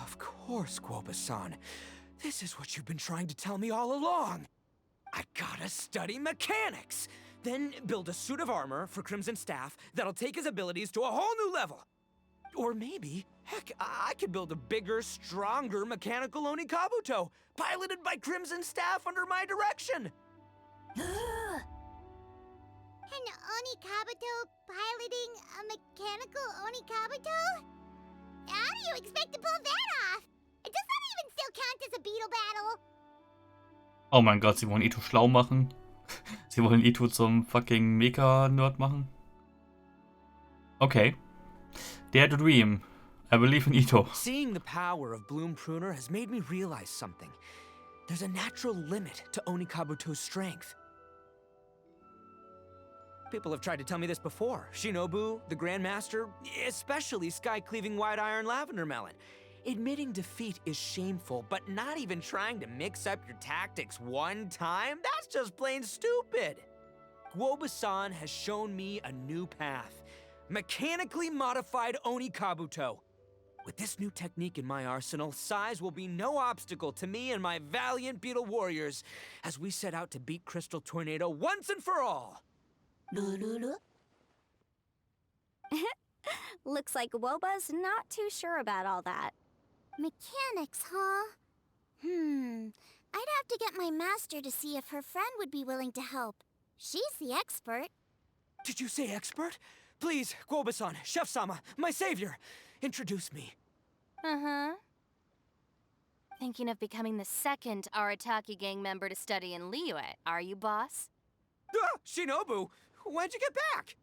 Of course, Guoba-san. This is what you've been trying to tell me all along. I gotta study mechanics, then build a suit of armor for Crimson Staff that'll take his abilities to a whole new level. Or maybe, heck, I could build a bigger, stronger mechanical Oni Kabuto, piloted by Crimson Staff under my direction. An Oni Kabuto piloting a mechanical Oni Kabuto? How do you expect to pull that off? Does that even still count as a beetle battle? Oh mein Gott, sie wollen Ito schlau machen. Sie wollen Ito zum fucking Mecha-Nerd machen. Okay. Dare to dream. I believe in Ito. Seeing the power of Bloom Pruner has made me realize something. There's a natural limit to Oni Kabuto's strength. People have tried to tell me this before. Shinobu, the Grandmaster, especially Sky-Cleaving White Iron Lavender Melon. Admitting defeat is shameful, but not even trying to mix up your tactics one time? That's just plain stupid! Guoba-san has shown me a new path. Mechanically modified Oni Kabuto. With this new technique in my arsenal, size will be no obstacle to me and my valiant beetle warriors as we set out to beat Crystal Tornado once and for all! Looks like Guoba's not too sure about all that. Mechanics, huh? I'd have to get my master to see if her friend would be willing to help. She's the expert. Did you say expert? Please, Guoba-san, Chef-sama, my savior, introduce me. Uh-huh. Thinking of becoming the second Arataki gang member to study in Liyue, are you, boss? Shinobu, when'd you get back?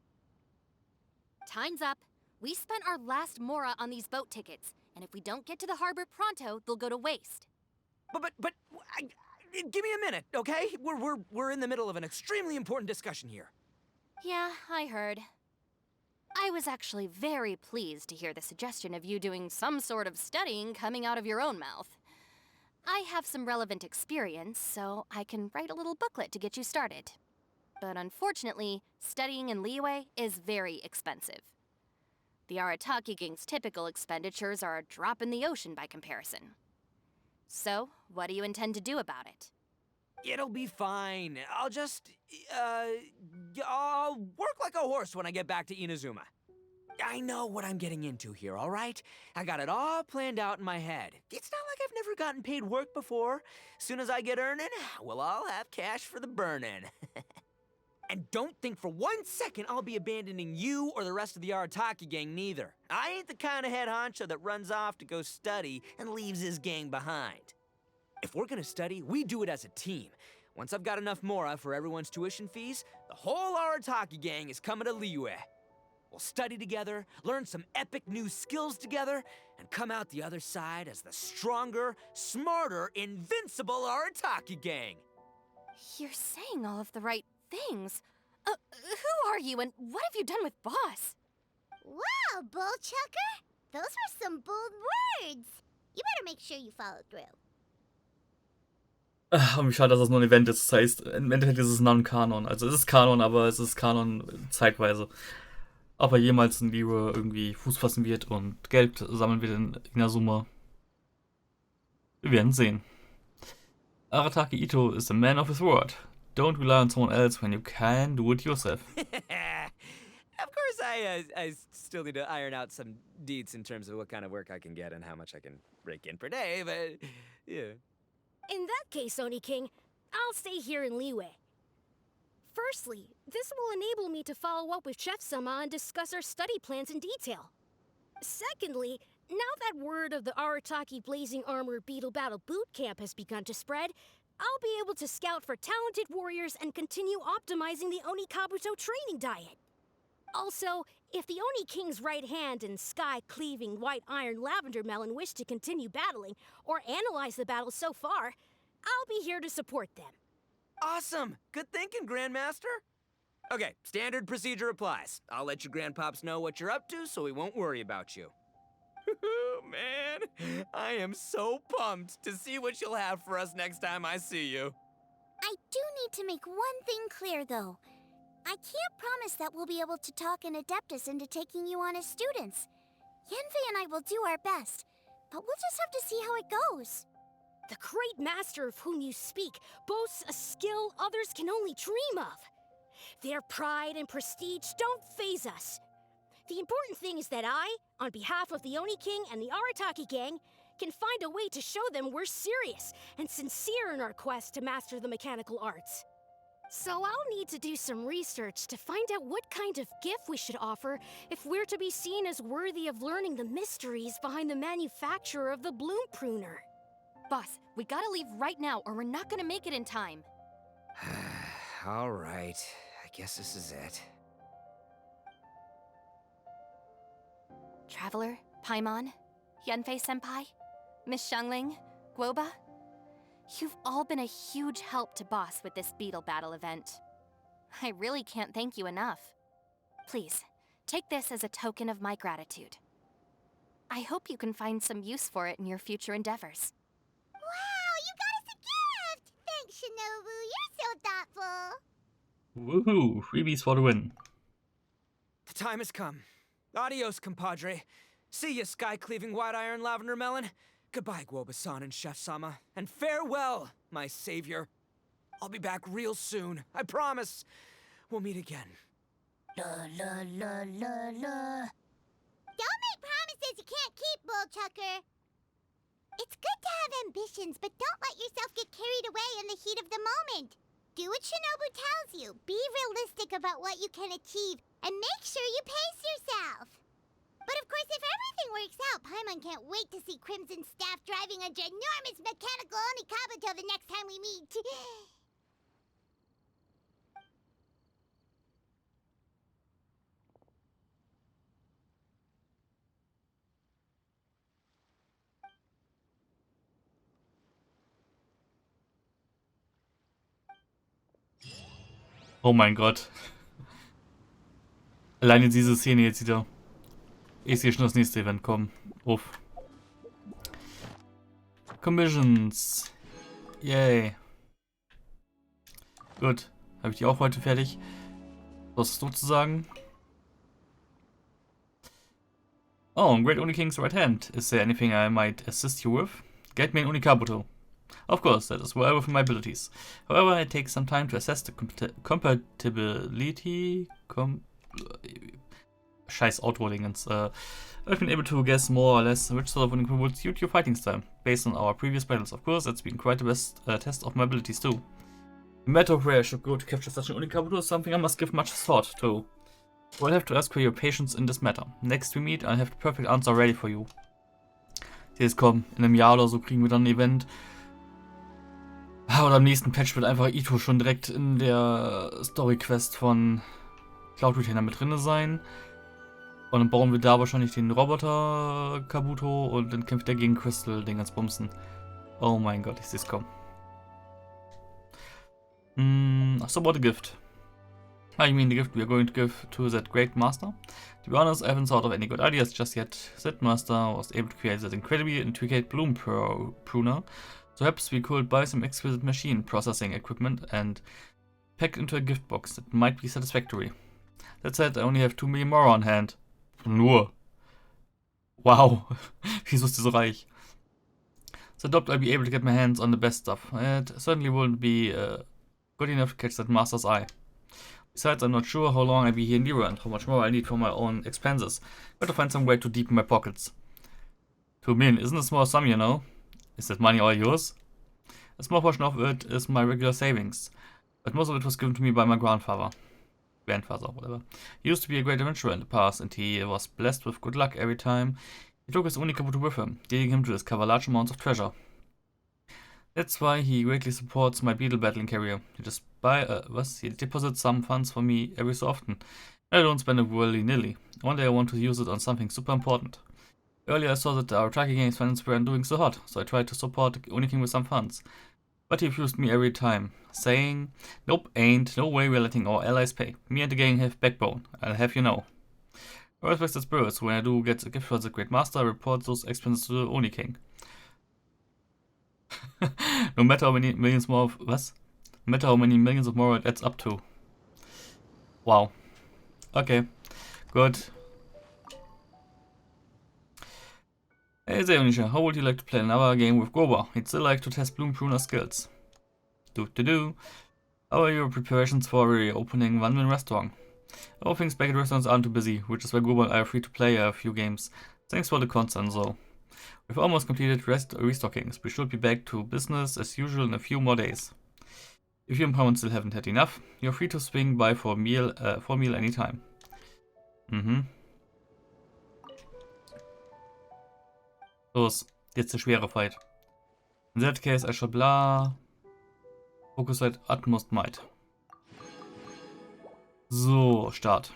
Time's up. We spent our last mora on these boat tickets, and if we don't get to the harbor pronto, they'll go to waste. But, give me a minute, okay? We're in the middle of an extremely important discussion here. Yeah, I heard. I was actually very pleased to hear the suggestion of you doing some sort of studying coming out of your own mouth. I have some relevant experience, so I can write a little booklet to get you started. But unfortunately, studying in Liyue is very expensive. The Arataki gang's typical expenditures are a drop in the ocean by comparison. So, what do you intend to do about it? It'll be fine. I'll just, I'll work like a horse when I get back to Inazuma. I know what I'm getting into here, all right? I got it all planned out in my head. It's not like I've never gotten paid work before. Soon as I get earning, we'll all have cash for the burning. And don't think for 1 second I'll be abandoning you or the rest of the Arataki gang neither. I ain't the kind of head honcho that runs off to go study and leaves his gang behind. If we're gonna study, we do it as a team. Once I've got enough mora for everyone's tuition fees, the whole Arataki gang is coming to Liyue. We'll study together, learn some epic new skills together, and come out the other side as the stronger, smarter, invincible Arataki gang. You're saying all of the right things. Who are you and what have you done with Boss? Wow, Bullchucker! Those were some bold words. You better make sure you follow through. Und wie schade, dass es nur ein Event ist. Das heißt, im Endeffekt ist es Non-Kanon. Also es ist Kanon, aber es ist Kanon zeitweise. Ob er jemals in Liyue irgendwie Fuß fassen wird und Geld sammeln wird in Inazuma. Wir werden sehen. Arataki Ito is a man of his word. Don't rely on someone else when you can do it yourself. Of course, I still need to iron out some deets in terms of what kind of work I can get and how much I can rake in per day, but yeah. In that case, Oni King, I'll stay here in Liyue. Firstly, this will enable me to follow up with Chef-sama and discuss our study plans in detail. Secondly, now that word of the Arataki Blazing Armor Beetle Battle Boot Camp has begun to spread, I'll be able to scout for talented warriors and continue optimizing the Oni Kabuto training diet. Also, if the Oni King's right hand and sky-cleaving white iron lavender melon wish to continue battling or analyze the battle so far, I'll be here to support them. Awesome! Good thinking, Grandmaster. Okay, standard procedure applies. I'll let you Grandpops know what you're up to so we won't worry about you. Man, I am so pumped to see what you'll have for us next time I see you. I do need to make one thing clear, though. I can't promise that we'll be able to talk an Adeptus into taking you on as students. Yenfei and I will do our best, but we'll just have to see how it goes. The great master of whom you speak boasts a skill others can only dream of. Their pride and prestige don't faze us. The important thing is that I, on behalf of the Oni King and the Arataki gang, can find a way to show them we're serious and sincere in our quest to master the mechanical arts. So I'll need to do some research to find out what kind of gift we should offer if we're to be seen as worthy of learning the mysteries behind the manufacture of the bloom pruner. Boss, we gotta leave right now or we're not gonna make it in time. All right, I guess this is it. Traveler, Paimon, Yanfei-senpai, Miss Xiangling, Guoba, you've all been a huge help to Boss with this beetle battle event. I really can't thank you enough. Please, take this as a token of my gratitude. I hope you can find some use for it in your future endeavors. Wow, you got us a gift! Thanks, Shinobu. You're so thoughtful. Woohoo! Freebies for the win. The time has come. Adios, compadre. See ya, sky-cleaving white iron lavender melon. Goodbye, Guoba-san and Chef-sama. And farewell, my savior. I'll be back real soon. I promise. We'll meet again. La la la la la. Don't make promises you can't keep, Bullchucker. It's good to have ambitions, but don't let yourself get carried away in the heat of the moment. Do what Shinobu tells you. Be realistic about what you can achieve, and make sure you pace yourself. But of course, if everything works out, Paimon can't wait to see Crimson Staff driving a ginormous mechanical Onikabuto the next time we meet. Oh mein Gott. Alleine diese Szene jetzt wieder. Ich sehe schon das nächste Event kommen. Uff. Commissions. Yay. Gut. Habe ich die auch heute fertig? Was ist sozusagen? Oh, Great Oni King's right hand. Is there anything I might assist you with? Get me an Onikabuto. Of course, that is well within my abilities. However, it takes some time to assess the compatibility. Scheiß Outrodingens. I've been able to guess more or less which sort of Onikabuto would suit your fighting style, based on our previous battles. Of course, that's been quite the best test of my abilities too. The matter of where I should go to capture such an Onikabuto is something I must give much thought to. So I'll have to ask for your patience in this matter. Next we meet, I'll have the perfect answer ready for you. Jetzt komm, in einem Jahr oder so kriegen wir dann ein Event. Oder am nächsten Patch wird einfach Ito schon direkt in der Story-Quest von Cloud Retainer mit drin sein. Und dann bauen wir da wahrscheinlich den Roboter Kabuto und dann kämpft er gegen Crystal, den ganz Bumsen. Oh mein Gott, ich sehe es kommen. So about the gift. You mean the gift we are going to give to that great master? To be honest, I haven't thought of any good ideas just yet. That master was able to create that incredibly intricate bloom pruner. So perhaps we could buy some exquisite machine processing equipment and pack it into a gift box. That might be satisfactory. That said, I only have 2 million more on hand. Nur. Wow. Wieso ist die so reich? So I doubt I'll be able to get my hands on the best stuff. It certainly wouldn't be good enough to catch that master's eye. Besides, I'm not sure how long I'll be here in Lira and how much more I need for my own expenses. Got to find some way to deepen my pockets. 2 million isn't a small sum, you know. Is that money all yours? A small portion of it is my regular savings, but most of it was given to me by my grandfather, whatever. He used to be a great adventurer in the past, and he was blessed with good luck every time he took his Unicabut with him, leading him to discover large amounts of treasure. That's why he greatly supports my beetle battling career. He just he deposits some funds for me every so often. I don't spend it willy-nilly. One day I want to use it on something super important. Earlier I saw that our Tracking Games finance weren't doing so hot, so I tried to support the Uniking with some funds. But he refused me every time, saying, "Nope, ain't no way we're letting our allies pay. Me and the gang have backbone, I'll have you know." I respect the spirits. When I do get a gift for the Great Master, I report those expenses to the Uniking. No matter how many millions more of what? No matter how many millions of more it adds up to. Wow. Okay. Good. Hey there, Onisha. How would you like to play another game with Grover? He'd still like to test Bloom Pruner's skills. Do. How are your preparations for reopening One Man Restaurant? All things back at restaurants aren't too busy, which is why Grover and I are free to play a few games. Thanks for the concern, though. We've almost completed restockings. We should be back to business as usual in a few more days. If you and Pawan still haven't had enough, you're free to swing by for a meal anytime. Los, jetzt der schwere Fight. In that case, I shall blah. Focus at utmost might. So, Start.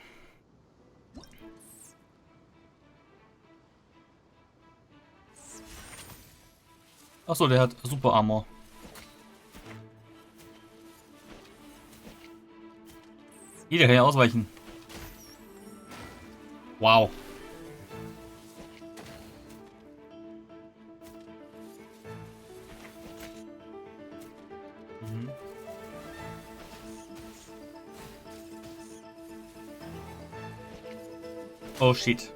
Achso, der hat Super Armor. Der kann ja ausweichen. Wow. Oh shit.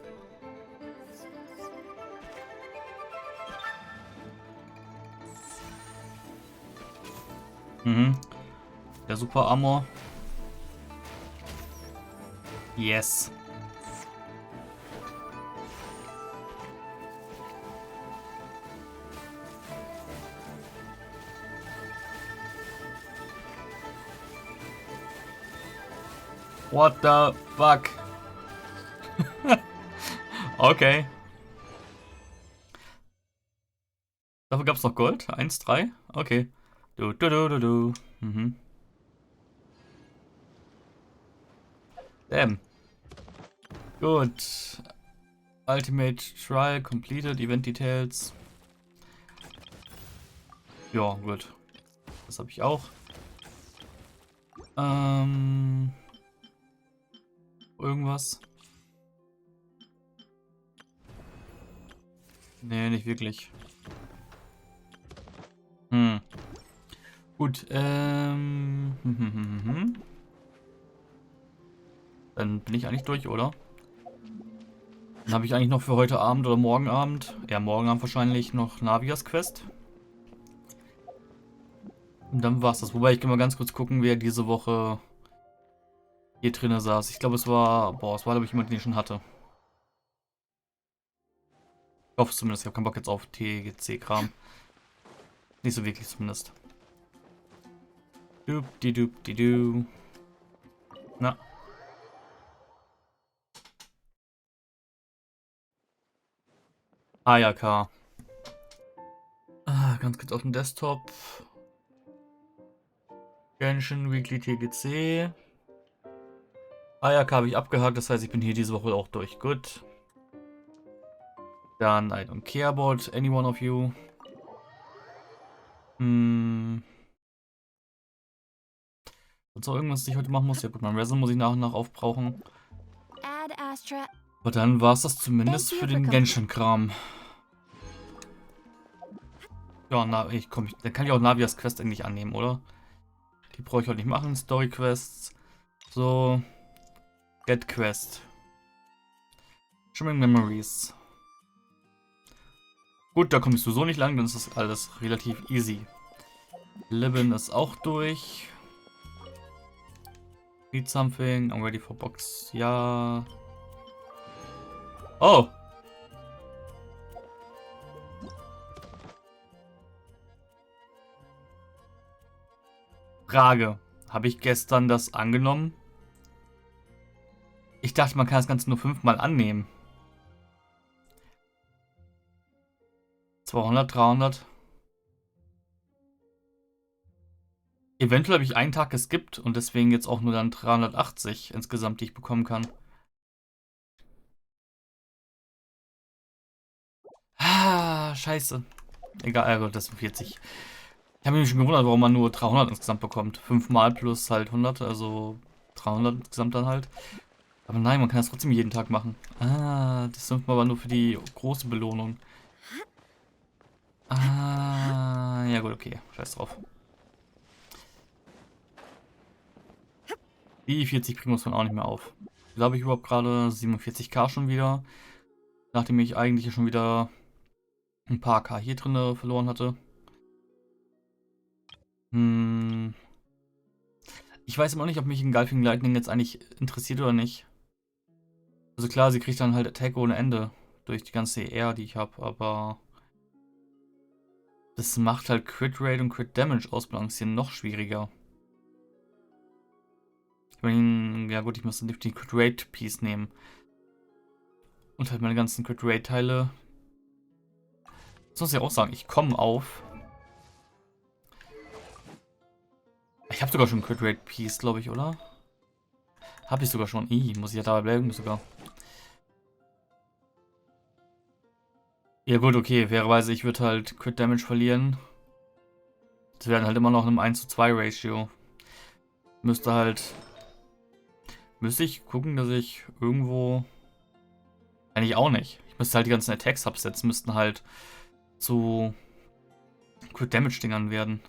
Der Super Armor. Yes. What the fuck? Okay. Dafür gab's noch Gold? 1,3? Okay. Du. Damn. Gut. Ultimate Trial completed. Event Details. Ja, gut. Das habe ich auch. Irgendwas? Nee, nicht wirklich. Gut, Dann bin ich eigentlich durch, oder? Dann habe ich eigentlich noch für heute Abend oder morgen Abend, ja morgen Abend wahrscheinlich, noch Navias Quest. Und dann war's das. Wobei ich kann mal ganz kurz gucken, wer diese Woche hier drinnen saß. Ich glaube, es war glaube ich jemand, den ich schon hatte. Ich hoffe es zumindest. Ich habe keinen Bock jetzt auf TGC-Kram. Nicht so wirklich zumindest. Du. Na. AJK. Ganz kurz auf dem Desktop. Genshin, Weekly TGC. AJK habe ich abgehakt, das heißt, ich bin hier diese Woche auch durch. Gut. Dann I don't care about any one of you. Sonst noch irgendwas, das ich heute machen muss? Ja gut, mein Resin muss ich nach und nach aufbrauchen. Aber dann war es das zumindest für den Genshin-Kram. Ja, dann kann ich auch Navias Quest eigentlich annehmen, oder? Die brauche ich heute nicht machen. Story Quests. So. Get Quest. Shimmering Memories. Gut, da kommst du so nicht lang, dann ist das alles relativ easy. Libben ist auch durch. Need something, I'm ready for box. Ja. Oh! Frage. Habe ich gestern das angenommen? Ich dachte, man kann das Ganze nur 5-mal annehmen. 200, 300. Eventuell habe ich einen Tag geskippt und deswegen jetzt auch nur dann 380 insgesamt, die ich bekommen kann. Ah, scheiße. Egal, gut, das sind 40. Ich habe mich schon gewundert, warum man nur 300 insgesamt bekommt. 5-mal plus halt 100, also 300 insgesamt dann halt. Aber nein, man kann das trotzdem jeden Tag machen. Ah, das 5-mal war nur für die große Belohnung. Ah, ja gut, okay. Scheiß drauf. Die 40 bringen uns dann auch nicht mehr auf. Glaube ich überhaupt gerade 47k schon wieder. Nachdem ich eigentlich schon wieder ein paar K hier drin verloren hatte. Ich weiß immer noch nicht, ob mich ein Gulfing Lightning jetzt eigentlich interessiert oder nicht. Also klar, sie kriegt dann halt Attack ohne Ende. Durch die ganze ER, die ich habe, aber... Das macht halt Crit Rate und Crit Damage ausbalancieren noch schwieriger. Ich meine, ja gut, ich muss dann die Crit Rate Piece nehmen. Und halt meine ganzen Crit Rate Teile. Das muss ich auch sagen, ich komme auf. Ich habe sogar schon Crit Rate Piece, glaube ich, oder? Habe ich sogar schon. Muss ich ja dabei bleiben sogar. Ja gut, okay, fairerweise, ich würde halt Crit Damage verlieren. Das wäre halt immer noch einem 1:2 Ratio. Müsste ich gucken, dass ich irgendwo... Eigentlich auch nicht. Ich müsste halt die ganzen Attacks absetzen, müssten halt zu Crit Damage Dingern werden.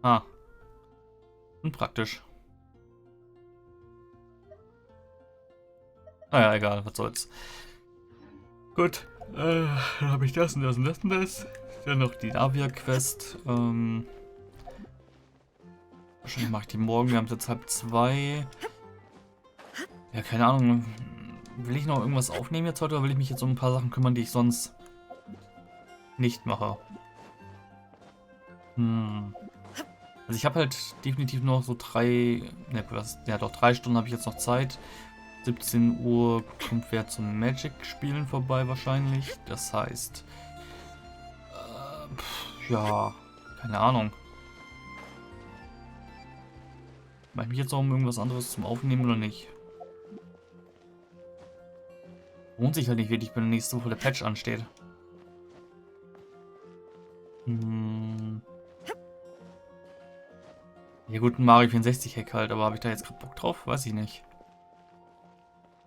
Ah. Unpraktisch. Naja, egal, was soll's. Gut, dann habe ich das und das und das und das. Dann noch die Navia-Quest. Wahrscheinlich mache ich die morgen. Wir haben es jetzt 1:30. Ja, keine Ahnung. Will ich noch irgendwas aufnehmen jetzt heute oder will ich mich jetzt um ein paar Sachen kümmern, die ich sonst nicht mache? Also ich habe halt definitiv noch so 3... Ne, was? Ja doch, 3 Stunden habe ich jetzt noch Zeit. 17 Uhr kommt wer zum Magic-Spielen vorbei wahrscheinlich. Das heißt... ja, keine Ahnung. Mache ich mich jetzt auch um irgendwas anderes zum Aufnehmen oder nicht? Lohnt sich halt nicht wirklich, wenn nächste Woche der Patch ansteht. Ja gut, ein Mario 64 Hack halt, aber habe ich da jetzt gerade Bock drauf? Weiß ich nicht.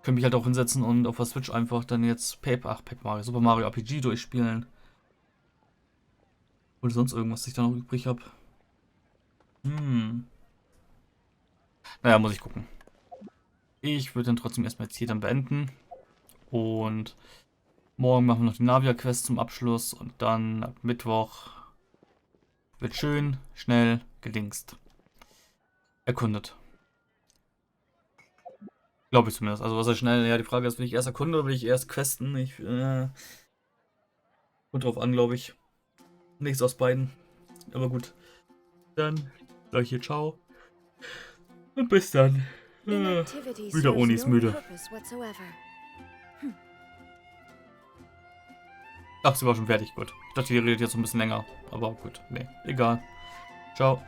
Könnte mich halt auch hinsetzen und auf der Switch einfach dann jetzt Paper Mario, Super Mario RPG durchspielen. Oder sonst irgendwas, was ich da noch übrig habe. Naja, muss ich gucken. Ich würde dann trotzdem erstmal jetzt hier dann beenden. Und morgen machen wir noch die Navia-Quest zum Abschluss. Und dann ab Mittwoch wird schön, schnell gedingst. Erkundet. Glaube ich zumindest. Also was heißt schnell? Ja, die Frage ist, will ich erst erkunden oder will ich erst questen? Kommt drauf an, glaube ich. Nichts aus beiden. Aber gut. Dann sage ich hier ciao. Und bis dann. Wieder Oni ist müde. Ach, sie war schon fertig. Gut. Ich dachte, die redet jetzt ein bisschen länger. Aber gut. Nee, egal. Ciao.